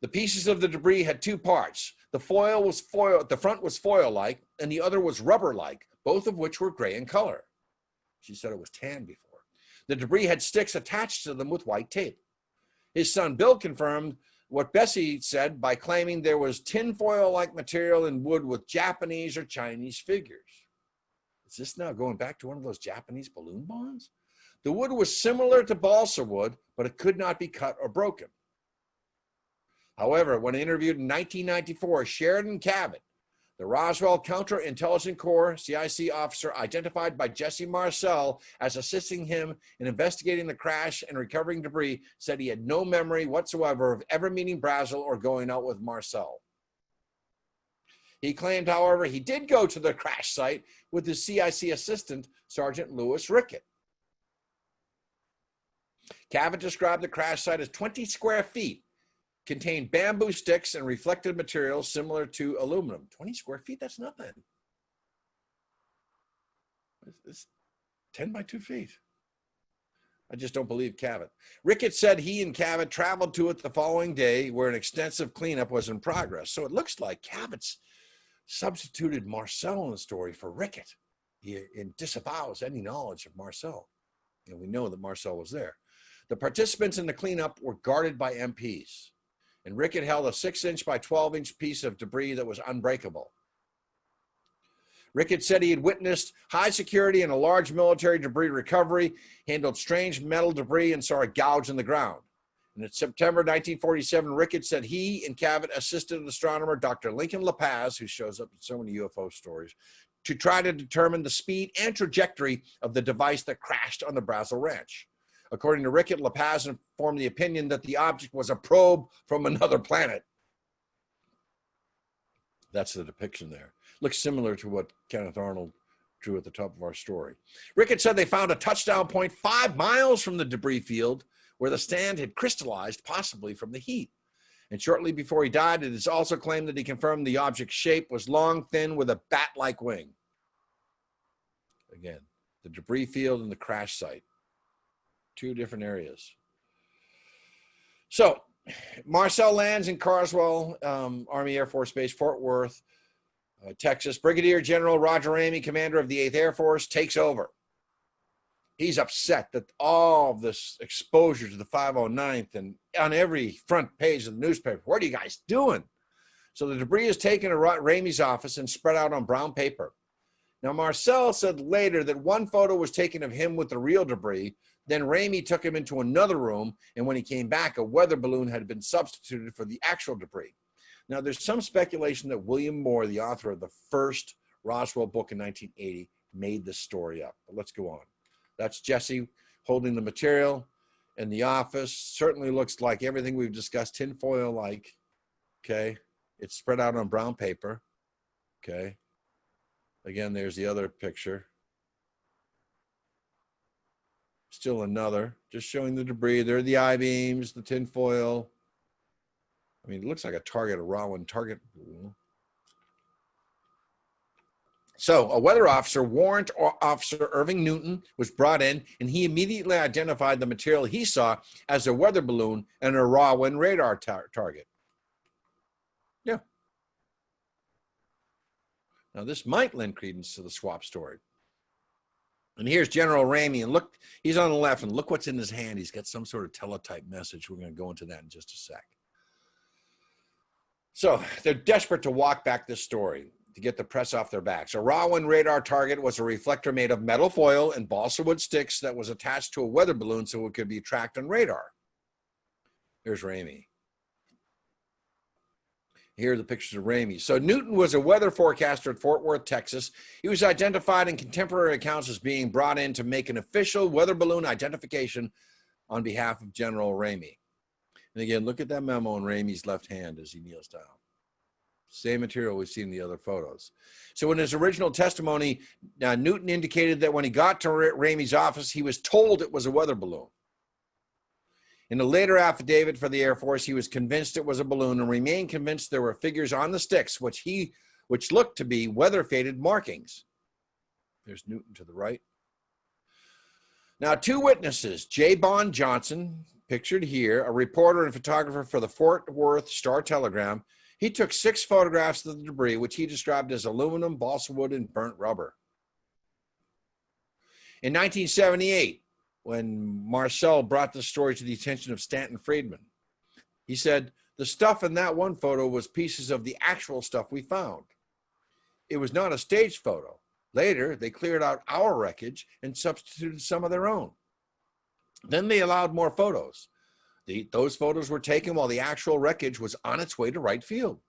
The pieces of the debris had 2 parts. The front was foil-like, and the other was rubber-like, both of which were gray in color. She said it was tan before. The debris had sticks attached to them with white tape. His son Bill confirmed what Bessie said by claiming there was tinfoil-like material in wood with Japanese or Chinese figures. Is this now going back to one of those Japanese balloon bombs? The wood was similar to balsa wood, but it could not be cut or broken. However, when interviewed in 1994, Sheridan Cabot, the Roswell Counterintelligence Corps CIC officer identified by Jesse Marcel as assisting him in investigating the crash and recovering debris, said he had no memory whatsoever of ever meeting BRAZEL or going out with Marcel. He claimed, however, he did go to the crash site with his CIC assistant, Sergeant Louis Rickett. Cabot described the crash site as 20 square feet, contained bamboo sticks and reflective materials similar to aluminum. 20 square feet, that's nothing. It's 10 by 2 feet. I just don't believe Cabot. Rickett said he and Cabot traveled to it the following day where an extensive cleanup was in progress. So it looks like Cabot's substituted Marcel in the story for Rickett. He disavows any knowledge of Marcel. And we know that Marcel was there. The participants in the cleanup were guarded by MPs. And Rickett held a 6-inch by 12-inch piece of debris that was unbreakable. Rickett said he had witnessed high security and a large military debris recovery, handled strange metal debris, and saw a gouge in the ground. And in September 1947, Rickett said he and Cabot assisted astronomer Dr. Lincoln LaPaz, who shows up in so many UFO stories, to try to determine the speed and trajectory of the device that crashed on the BRAZEL ranch. According to Rickett, LaPaz informed the opinion that the object was a probe from another planet. That's the depiction there. Looks similar to what Kenneth Arnold drew at the top of our story. Rickett said they found a touchdown point 5 miles from the debris field where the stand had crystallized, possibly from the heat. And shortly before he died, it is also claimed that he confirmed the object's shape was long, thin, with a bat-like wing. Again, the debris field and the crash site. Two different areas. So, Marcel lands in Carswell Army Air Force Base, Fort Worth, Texas. Brigadier General Roger Ramey, commander of the 8th Air Force, takes over. He's upset that all of this exposure to the 509th and on every front page of the newspaper. What are you guys doing? So the debris is taken to Ramey's office and spread out on brown paper. Now, Marcel said later that one photo was taken of him with the real debris. Then Ramey took him into another room, and when he came back, a weather balloon had been substituted for the actual debris. Now, there's some speculation that William Moore, the author of the first Roswell book in 1980, made this story up. But let's go on. That's Jesse holding the material in the office. Certainly looks like everything we've discussed, tinfoil-like, okay? It's spread out on brown paper, okay? Again, there's the other picture. Still another, just showing the debris. There are the I-beams, the tinfoil. I mean, it looks like a target, a Rowan target. So a weather officer, Warrant Officer Irving Newton, was brought in, and he immediately identified the material he saw as a weather balloon and a Rowan radar target. Yeah. Now, this might lend credence to the swap story. And here's General Ramey, and look, he's on the left, and look what's in his hand. He's got some sort of teletype message. We're going to go into that in just a sec. So they're desperate to walk back this story to get the press off their backs. A Rowan radar target was a reflector made of metal foil and balsa wood sticks that was attached to a weather balloon so it could be tracked on radar. Here's Ramey. Here are the pictures of Ramey. So Newton was a weather forecaster at Fort Worth, Texas. He was identified in contemporary accounts as being brought in to make an official weather balloon identification on behalf of General Ramey. And again, look at that memo in Ramey's left hand as he kneels down. Same material we've seen in the other photos. So in his original testimony, Newton indicated that when he got to Ramey's office, he was told it was a weather balloon. In a later affidavit for the Air Force, he was convinced it was a balloon and remained convinced there were figures on the sticks which looked to be weather-faded markings. There's Newton to the right. Now, two witnesses, J. Bond Johnson, pictured here, a reporter and photographer for the Fort Worth Star-Telegram. He took 6 photographs of the debris, which he described as aluminum, balsa wood, and burnt rubber. In 1978, when Marcel brought the story to the attention of Stanton Friedman, he said, the stuff in that one photo was pieces of the actual stuff we found. It was not a staged photo. Later, they cleared out our wreckage and substituted some of their own. Then they allowed more photos. Those photos were taken while the actual wreckage was on its way to Wright Field.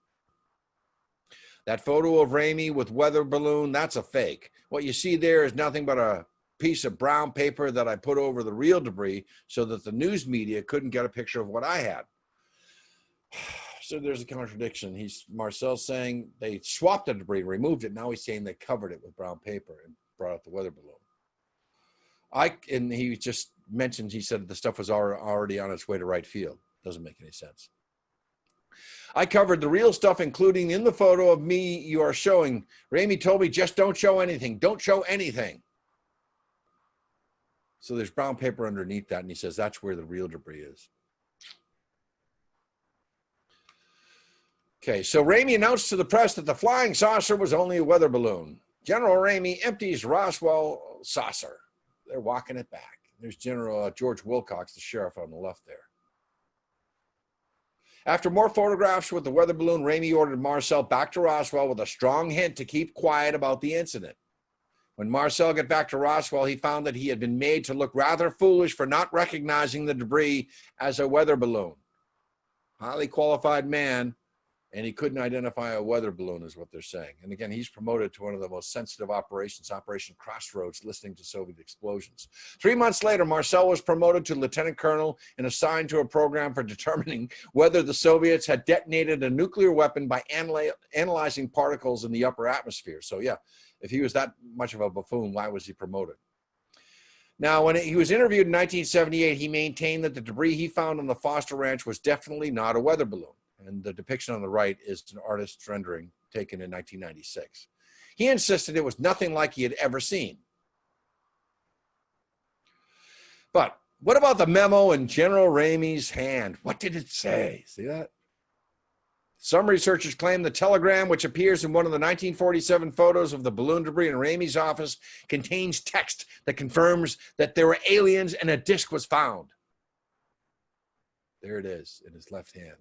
That photo of Ramey with weather balloon, that's a fake. What you see there is nothing but a piece of brown paper that I put over the real debris so that the news media couldn't get a picture of what I had. So there's a contradiction. Marcel's saying they swapped the debris, removed it. Now he's saying they covered it with brown paper and brought out the weather balloon. And he just mentioned, he said the stuff was already on its way to Wright Field. Doesn't make any sense. I covered the real stuff, including in the photo of me you are showing. Ramey told me, just don't show anything. Don't show anything. So there's brown paper underneath that, and he says that's where the real debris is. Okay, so Ramey announced to the press that the flying saucer was only a weather balloon. General Ramey empties Roswell saucer. They're walking it back. There's General George Wilcox, the sheriff on the left there. After more photographs with the weather balloon, Ramey ordered Marcel back to Roswell with a strong hint to keep quiet about the incident. When Marcel got back to Roswell, he found that he had been made to look rather foolish for not recognizing the debris as a weather balloon. Highly qualified man, and he couldn't identify a weather balloon is what they're saying. And again, he's promoted to one of the most sensitive operations, Operation Crossroads, listening to Soviet explosions. 3 months later, Marcel was promoted to lieutenant colonel and assigned to a program for determining whether the Soviets had detonated a nuclear weapon by analyzing particles in the upper atmosphere. So yeah, if he was that much of a buffoon, why was he promoted? Now, when he was interviewed in 1978, he maintained that the debris he found on the Foster Ranch was definitely not a weather balloon. And the depiction on the right is an artist's rendering taken in 1996. He insisted it was nothing like he had ever seen. But what about the memo in General Ramey's hand? What did it say? See that? Some researchers claim the telegram, which appears in one of the 1947 photos of the balloon debris in Ramey's office, contains text that confirms that there were aliens and a disc was found. There it is in his left hand.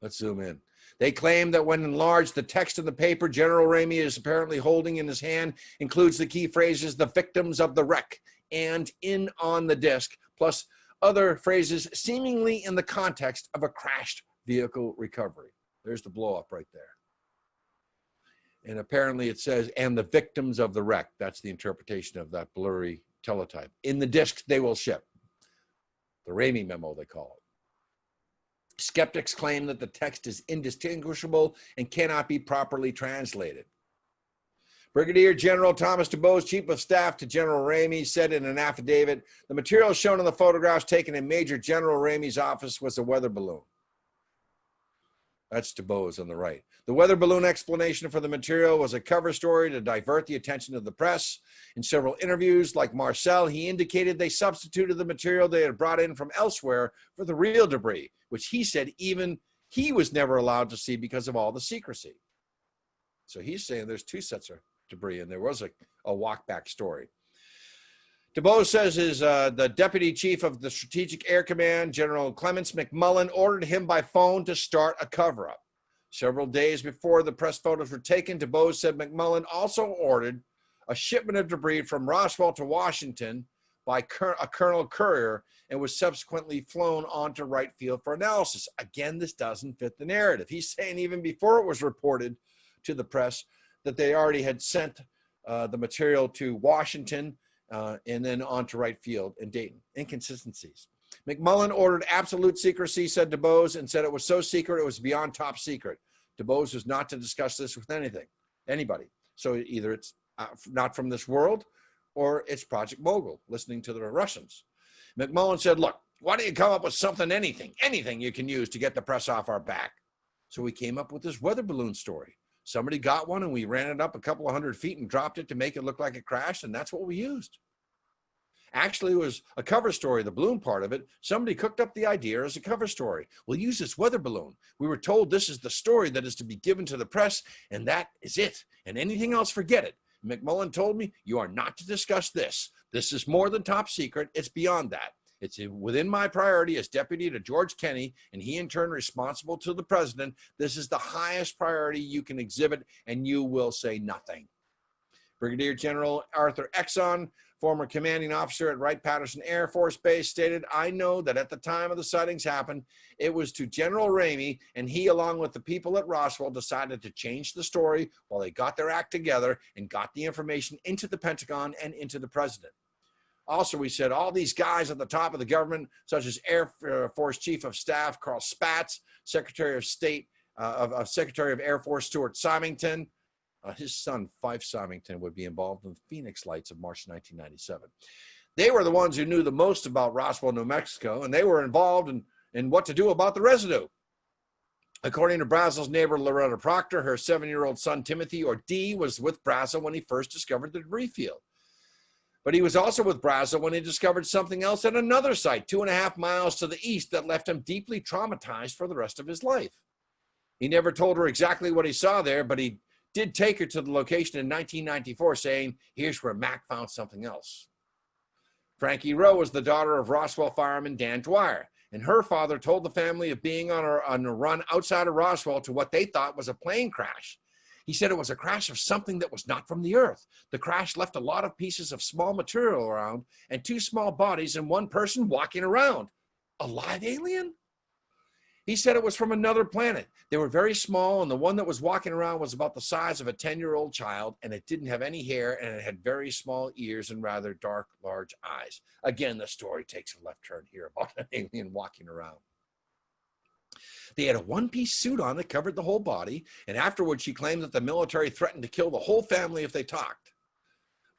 Let's zoom in. They claim that when enlarged, the text in the paper General Ramey is apparently holding in his hand includes the key phrases, the victims of the wreck, and in on the disc, plus other phrases seemingly in the context of a crashed vehicle recovery. There's the blow up right there. And apparently it says, and the victims of the wreck. That's the interpretation of that blurry teletype. In the disc they will ship. The Ramey memo, they call it. Skeptics claim that the text is indistinguishable and cannot be properly translated. Brigadier General Thomas DuBose, Chief of Staff to General Ramey, said in an affidavit, the material shown in the photographs taken in Major General Ramey's office was a weather balloon. That's DuBose on the right. The weather balloon explanation for the material was a cover story to divert the attention of the press. In several interviews, like Marcel, he indicated they substituted the material they had brought in from elsewhere for the real debris, which he said even he was never allowed to see because of all the secrecy. So he's saying there's two sets of debris, and there was a walk-back story. DuBose says the Deputy Chief of the Strategic Air Command, General Clements McMullen, ordered him by phone to start a cover-up. Several days before the press photos were taken, DuBose said McMullen also ordered a shipment of debris from Roswell to Washington by a Colonel Courier and was subsequently flown onto Wright Field for analysis. Again, this doesn't fit the narrative. He's saying even before it was reported to the press that they already had sent the material to Washington and then on to Wright Field in Dayton. Inconsistencies. McMullen ordered absolute secrecy, said DuBose, and said it was so secret it was beyond top secret. DuBose was not to discuss this with anybody. So either it's not from this world or it's Project Mogul, listening to the Russians. McMullen said, look, why don't you come up with something, anything you can use to get the press off our back? So we came up with this weather balloon story. Somebody got one and we ran it up a couple of 100 feet and dropped it to make it look like it crashed, and that's what we used. Actually, it was a cover story, the balloon part of it. Somebody cooked up the idea as a cover story. We'll use this weather balloon. We were told this is the story that is to be given to the press, and that is it. And anything else, forget it. McMullen told me, you are not to discuss this. This is more than top secret. It's beyond that. It's within my priority as deputy to George Kenney, and he in turn responsible to the president. This is the highest priority you can exhibit, and you will say nothing. Brigadier General Arthur Exon, former commanding officer at Wright-Patterson Air Force Base, stated, I know that at the time of the sightings happened, it was to General Ramey, and he, along with the people at Roswell, decided to change the story while they got their act together and got the information into the Pentagon and into the president. Also, we said all these guys at the top of the government, such as Air Force Chief of Staff Carl Spaatz, Secretary of State, Secretary of Air Force Stuart Symington, his son Fife Symington would be involved in the Phoenix Lights of March 1997. They were the ones who knew the most about Roswell, New Mexico, and they were involved in what to do about the residue. According to BRAZEL's neighbor Loretta Proctor, her 7-year-old son Timothy, or D, was with BRAZEL when he first discovered the debris field. But he was also with BRAZEL when he discovered something else at another site 2.5 miles to the east that left him deeply traumatized for the rest of his life. He never told her exactly what he saw there, but he did take her to the location in 1994, saying, here's where Mac found something else. Frankie Rowe was the daughter of Roswell fireman Dan Dwyer, and her father told the family of being on a run outside of Roswell to what they thought was a plane crash. He said it was a crash of something that was not from the earth. The crash left a lot of pieces of small material around and 2 small bodies and 1 person walking around. A live alien? He said it was from another planet. They were very small, and the one that was walking around was about the size of a 10-year-old child, and it didn't have any hair, and it had very small ears and rather dark, large eyes. Again, the story takes a left turn here about an alien walking around. They had a 1-piece suit on that covered the whole body, and afterwards she claimed that the military threatened to kill the whole family if they talked.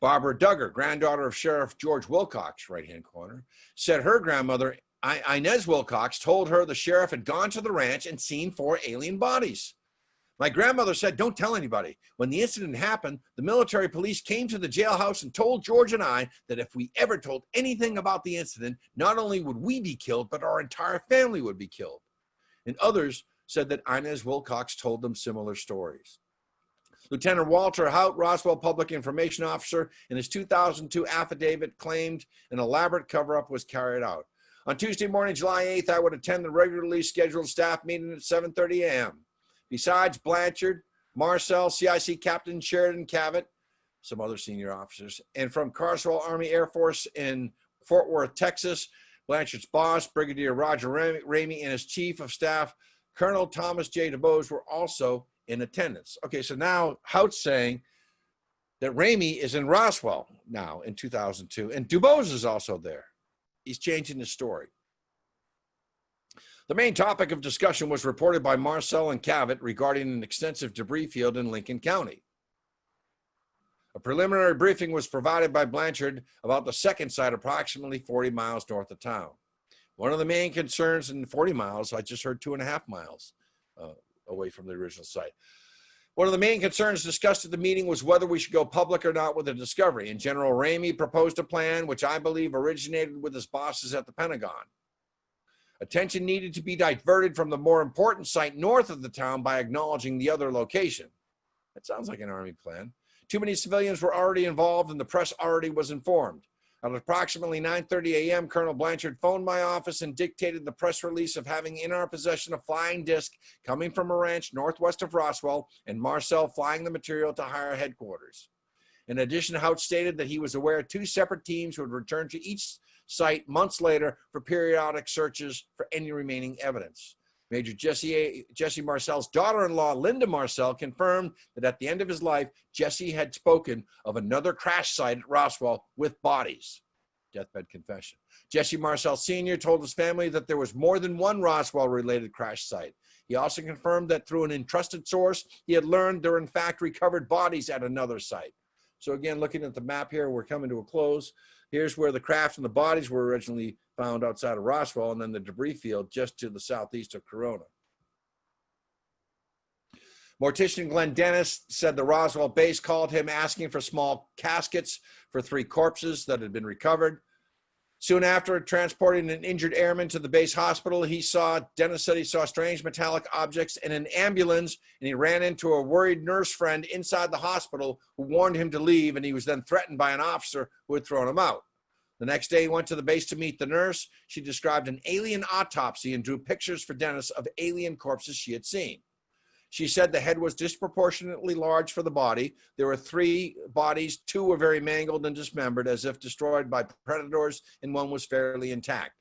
Barbara Duggar, granddaughter of Sheriff George Wilcox, right-hand corner, said her grandmother, Inez Wilcox, told her the sheriff had gone to the ranch and seen 4 alien bodies. My grandmother said, don't tell anybody. When the incident happened, the military police came to the jailhouse and told George and I that if we ever told anything about the incident, not only would we be killed, but our entire family would be killed. And others said that Inez Wilcox told them similar stories. Lieutenant Walter Hout, Roswell Public Information Officer, in his 2002 affidavit claimed an elaborate cover-up was carried out. On Tuesday morning, July 8th, I would attend the regularly scheduled staff meeting at 7:30 a.m. Besides Blanchard, Marcel, CIC Captain Sheridan Cavett, some other senior officers, and from Carswell Army Air Force in Fort Worth, Texas, Blanchard's boss, Brigadier Roger Ramey, and his chief of staff, Colonel Thomas J. DuBose, were also in attendance. Okay, so now Hout's saying that Ramey is in Roswell now in 2002, and DuBose is also there. He's changing the story. The main topic of discussion was reported by Marcel and Cavett regarding an extensive debris field in Lincoln County. A preliminary briefing was provided by Blanchard about the second site approximately 40 miles north of town. One of the main concerns in 40 miles, I just heard 2.5 miles away from the original site. One of the main concerns discussed at the meeting was whether we should go public or not with the discovery. And General Ramey proposed a plan which I believe originated with his bosses at the Pentagon. Attention needed to be diverted from the more important site north of the town by acknowledging the other location. That sounds like an Army plan. Too many civilians were already involved and the press already was informed. At approximately 9:30 a.m., Colonel Blanchard phoned my office and dictated the press release of having in our possession a flying disc coming from a ranch northwest of Roswell and Marcel flying the material to higher headquarters. In addition, Hout stated that he was aware 2 separate teams would return to each site months later for periodic searches for any remaining evidence. Major Jesse Marcel's daughter-in-law, Linda Marcel, confirmed that at the end of his life, Jesse had spoken of another crash site at Roswell with bodies. Deathbed confession. Jesse Marcel Sr. told his family that there was more than one Roswell-related crash site. He also confirmed that through an entrusted source, he had learned there were in fact recovered bodies at another site. So again, looking at the map here, we're coming to a close. Here's where the craft and the bodies were originally found outside of Roswell, and then the debris field just to the southeast of Corona. Mortician Glenn Dennis said the Roswell base called him asking for small caskets for 3 corpses that had been recovered. Soon after transporting an injured airman to the base hospital, Dennis said he saw strange metallic objects in an ambulance, and he ran into a worried nurse friend inside the hospital who warned him to leave, and he was then threatened by an officer who had thrown him out. The next day, he went to the base to meet the nurse. She described an alien autopsy and drew pictures for Dennis of alien corpses she had seen. She said the head was disproportionately large for the body. There were 3 bodies. 2 were very mangled and dismembered as if destroyed by predators, and 1 was fairly intact.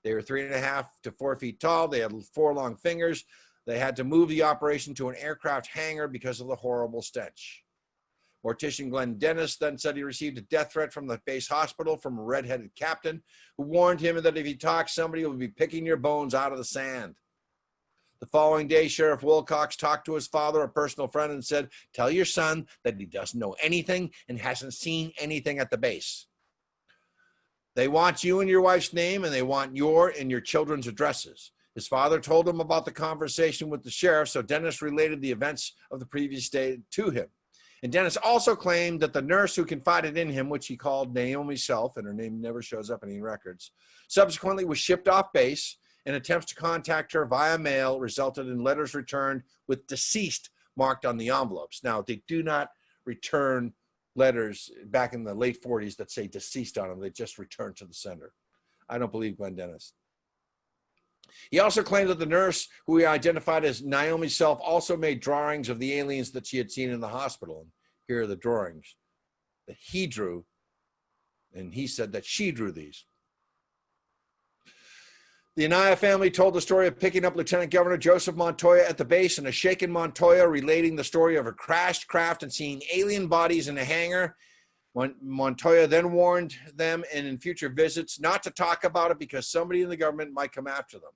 They were 3.5 to 4 feet tall. They had 4 long fingers. They had to move the operation to an aircraft hangar because of the horrible stench. Mortician Glenn Dennis then said he received a death threat from the base hospital from a red-headed captain who warned him that if he talked, somebody would be picking your bones out of the sand. The following day, Sheriff Wilcox talked to his father, a personal friend, and said, "Tell your son that he doesn't know anything and hasn't seen anything at the base. They want you and your wife's name, and they want your and your children's addresses." His father told him about the conversation with the sheriff, so Dennis related the events of the previous day to him. And Dennis also claimed that the nurse who confided in him, which he called Naomi Self, and her name never shows up in any records, subsequently was shipped off base, and attempts to contact her via mail resulted in letters returned with deceased marked on the envelopes. Now, they do not return letters back in the late 40s that say deceased on them. They just return to the sender. I don't believe Glenn Dennis. He also claimed that the nurse, who he identified as Naomi Self, also made drawings of the aliens that she had seen in the hospital. And here are the drawings that he drew, and he said that she drew these. The Anaya family told the story of picking up Lieutenant Governor Joseph Montoya at the base, and a shaken Montoya relating the story of a crashed craft and seeing alien bodies in a hangar. Montoya then warned them and in future visits not to talk about it because somebody in the government might come after them.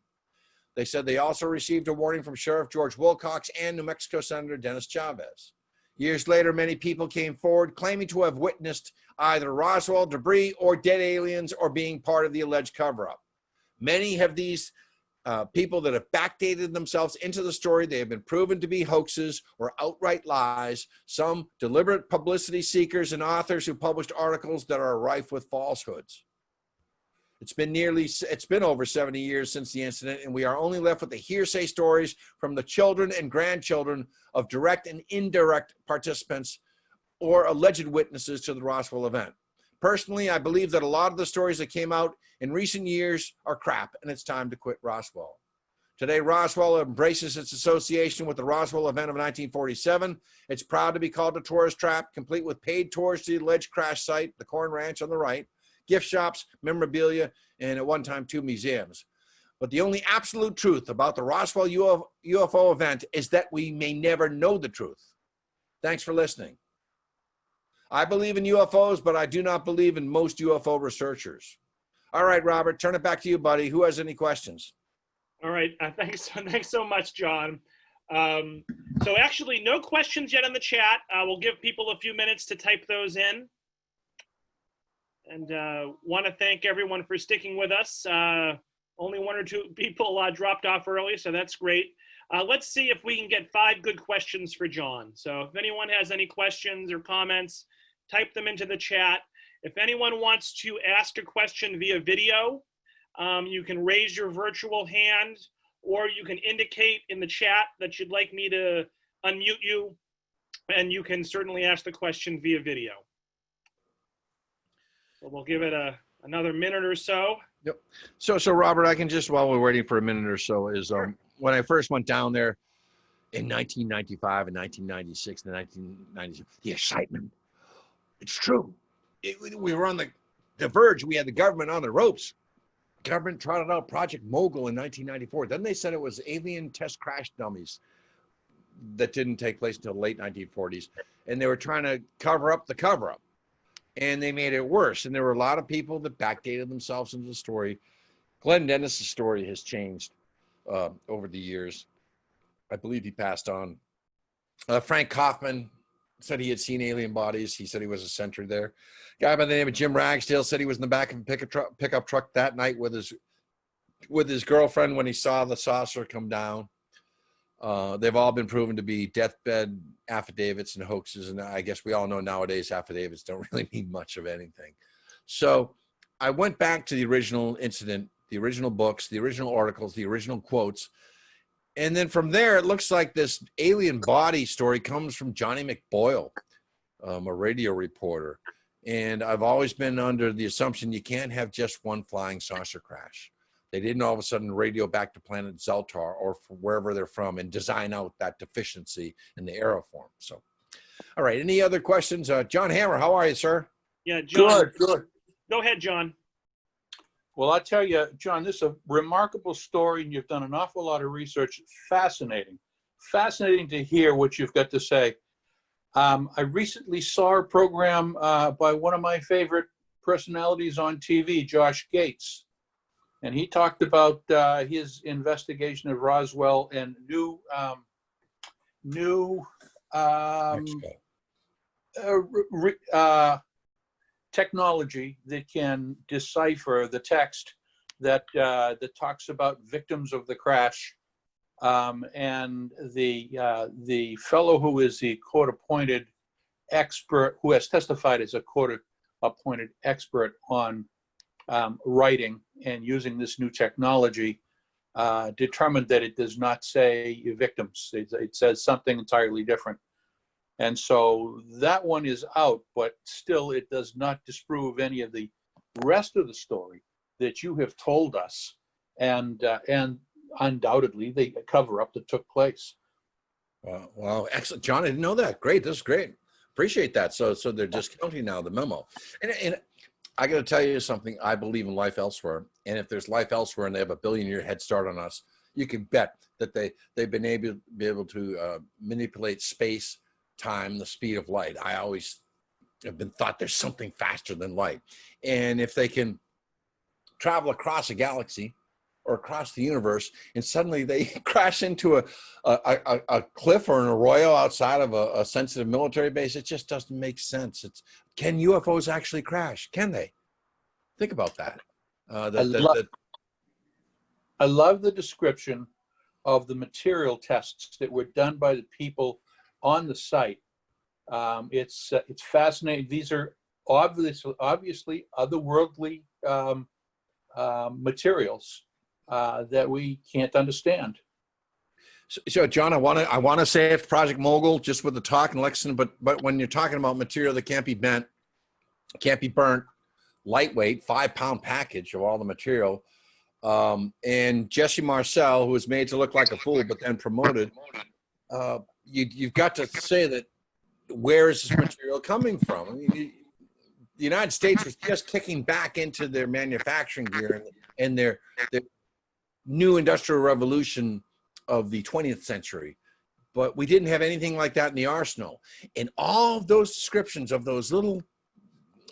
They said they also received a warning from Sheriff George Wilcox and New Mexico Senator Dennis Chavez. Years later, many people came forward claiming to have witnessed either Roswell debris or dead aliens or being part of the alleged cover-up. Many of these people that have backdated themselves into the story. They have been proven to be hoaxes or outright lies. Some deliberate publicity seekers and authors who published articles that are rife with falsehoods. It's been over 70 years since the incident, and we are only left with the hearsay stories from the children and grandchildren of direct and indirect participants or alleged witnesses to the Roswell event. Personally, I believe that a lot of the stories that came out in recent years are crap, and it's time to quit Roswell. Today, Roswell embraces its association with the Roswell event of 1947. It's proud to be called a tourist trap, complete with paid tours to the alleged crash site, the Corn Ranch on the right, gift shops, memorabilia, and at one time 2 museums. But the only absolute truth about the Roswell UFO event is that we may never know the truth. Thanks for listening. I believe in UFOs, but I do not believe in most UFO researchers. All right, Robert, turn it back to you, buddy. Who has any questions? All right, thanks so much, John. So actually, no questions yet in the chat. We'll give people a few minutes to type those in. And want to thank everyone for sticking with us. Only 1 or 2 people dropped off early, so that's great. Let's see if we can get 5 good questions for John. So if anyone has any questions or comments, type them into the chat. If anyone wants to ask a question via video, you can raise your virtual hand, or you can indicate in the chat that you'd like me to unmute you, and you can certainly ask the question via video. So we'll give it another minute or so. Yep. So Robert, I can just, while we're waiting for a minute or so, is Sure. When I first went down there in 1995 and 1996 and 1997, the excitement. It's true. We were on the verge. We had the government on the ropes. Government trotted out Project Mogul in 1994. Then they said it was alien test crash dummies that didn't take place until the late 1940s. And they were trying to cover up the cover-up. And they made it worse. And there were a lot of people that backdated themselves into the story. Glenn Dennis's story has changed over the years. I believe he passed on. Frank Kaufman said he had seen alien bodies. He said he was a sentry there. Guy by the name of Jim Ragsdale said he was in the back of a pickup truck that night with his girlfriend when he saw the saucer come down. They've all been proven to be deathbed affidavits and hoaxes, and I guess we all know nowadays affidavits don't really mean much of anything. So I went back to the original incident, the original books, the original articles, the original quotes, and then from there it looks like this alien body story comes from Johnny McBoyle, a radio reporter. And I've always been under the assumption you can't have just one flying saucer crash. They didn't all of a sudden radio back to planet Zeltar or from wherever they're from and design out that deficiency in the aeroform. So, all right. Any other questions? John Hammer, how are you, sir? Yeah, John. Good. Go ahead, John. Well, I tell you, John, this is a remarkable story, and you've done an awful lot of research. Fascinating. Fascinating to hear what you've got to say. I recently saw a program by one of my favorite personalities on TV, Josh Gates. And he talked about his investigation of Roswell and new technology that can decipher the text that talks about victims of the crash. And the fellow who is the court-appointed expert, who has testified as a court-appointed expert on writing and using this new technology, determined that it does not say victims. It says something entirely different. And so that one is out, but still it does not disprove any of the rest of the story that you have told us, and undoubtedly the cover-up that took place. Wow, excellent. John, I didn't know that. Great, this is great. Appreciate that. So they're discounting now the memo. And I got to tell you something. I believe in life elsewhere. And if there's life elsewhere and they have a billion-year head start on us, you can bet that they've been able to manipulate space, time, the speed of light. I always have been thought there's something faster than light. And if they can travel across a galaxy or across the universe, and suddenly they crash into a cliff or an arroyo outside of a sensitive military base, it just doesn't make sense. Can UFOs actually crash? Can they? Think about that. I love the description of the material tests that were done by the people on the site. It's fascinating. These are obviously otherworldly materials that we can't understand. So John, I want to say it's Project Mogul just with the talk and Lexington, but when you're talking about material that can't be bent, can't be burnt, lightweight, 5-pound package of all the material, and Jesse Marcel, who was made to look like a fool but then promoted, you've got to say that where is this material coming from? I mean, the United States was just kicking back into their manufacturing gear and their new industrial revolution of the 20th century, but we didn't have anything like that in the arsenal. And all of those descriptions of those little,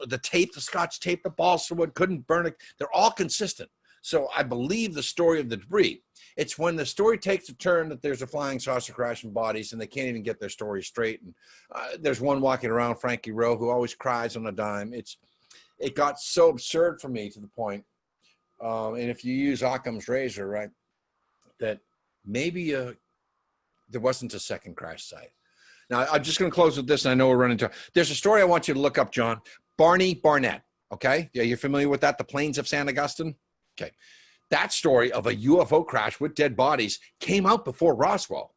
the tape, the Scotch tape, the balsa wood, couldn't burn it, they're all consistent. So I believe the story of the debris. It's when the story takes a turn that there's a flying saucer crashing bodies and they can't even get their story straight. And there's one walking around, Frankie Rowe, who always cries on a dime. It got so absurd for me to the point, and if you use Occam's razor, right, that maybe there wasn't a second crash site. Now, I'm just going to close with this, and I know we're running to. There's a story I want you to look up, John. Barney Barnett, okay? Yeah, you're familiar with that, the Plains of San Augustine? Okay. That story of a UFO crash with dead bodies came out before Roswell.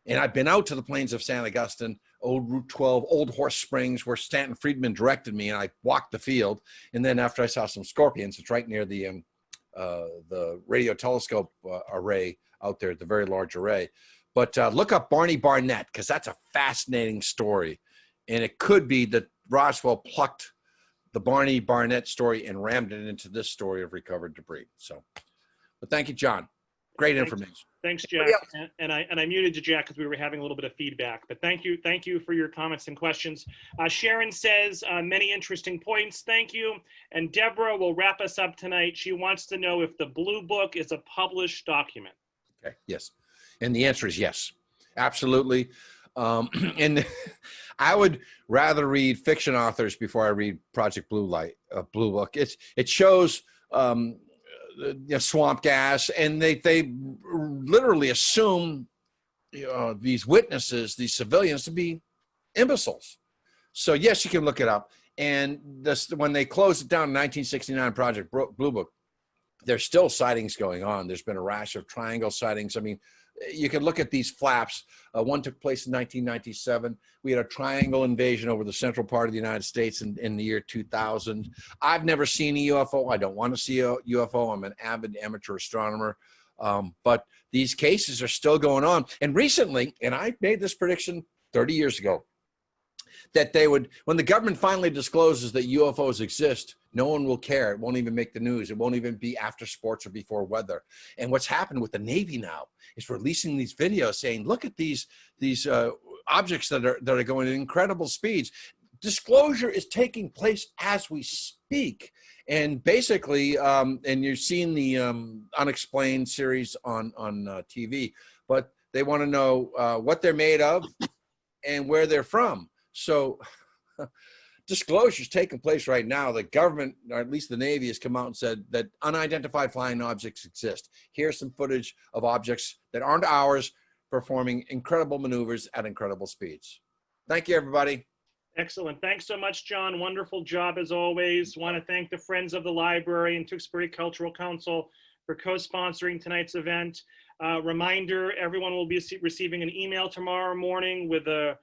And I've been out to the Plains of San Augustine, old Route 12, Old Horse Springs, where Stanton Friedman directed me, and I walked the field. And then after I saw some scorpions, it's right near the radio telescope array out there, the very large array. But look up Barney Barnett, because that's a fascinating story. And it could be that Roswell plucked the Barney Barnett story and rammed it into this story of recovered debris. So, but thank you, John. Great information. Thanks, Jack. And I muted you, Jack, because we were having a little bit of feedback. But thank you for your comments and questions. Sharon says many interesting points. Thank you. And Deborah will wrap us up tonight. She wants to know if the Blue Book is a published document. Okay. Yes, and the answer is yes, absolutely. And I would rather read fiction authors before I read Project Blue Book. It shows swamp gas, and they literally assume these witnesses, these civilians, to be imbeciles. So yes, you can look it up. And when they closed it down in 1969, Project Blue Book, there's still sightings going on. There's been a rash of triangle sightings. I mean, you can look at these flaps. One took place in 1997. We had a triangle invasion over the central part of the United States in the year 2000. I've never seen a UFO. I don't want to see a UFO. I'm an avid amateur astronomer. But these cases are still going on. And recently, and I made this prediction 30 years ago, that they would, when the government finally discloses that UFOs exist, no one will care. It won't even make the news. It won't even be after sports or before weather. And what's happened with the Navy now is releasing these videos saying, look at these objects that are going at incredible speeds. Disclosure is taking place as we speak. And basically, and you're seeing the Unexplained series on TV, but they want to know what they're made of and where they're from. So disclosure is taking place right now. The government, or at least the Navy, has come out and said that unidentified flying objects exist. Here's some footage of objects that aren't ours performing incredible maneuvers at incredible speeds. Thank you, everybody. Excellent. Thanks so much, John. Wonderful job as always. Want to thank the Friends of the Library and Tewksbury Cultural Council for co-sponsoring tonight's event. Reminder, everyone will be receiving an email tomorrow morning with a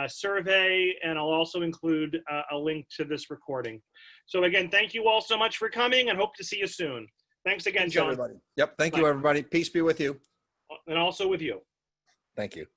survey, and I'll also include a link to this recording. So again, thank you all so much for coming, and hope to see you soon. Thanks again, John. Everybody. Yep. Thank you, everybody. Peace be with you. And also with you. Thank you.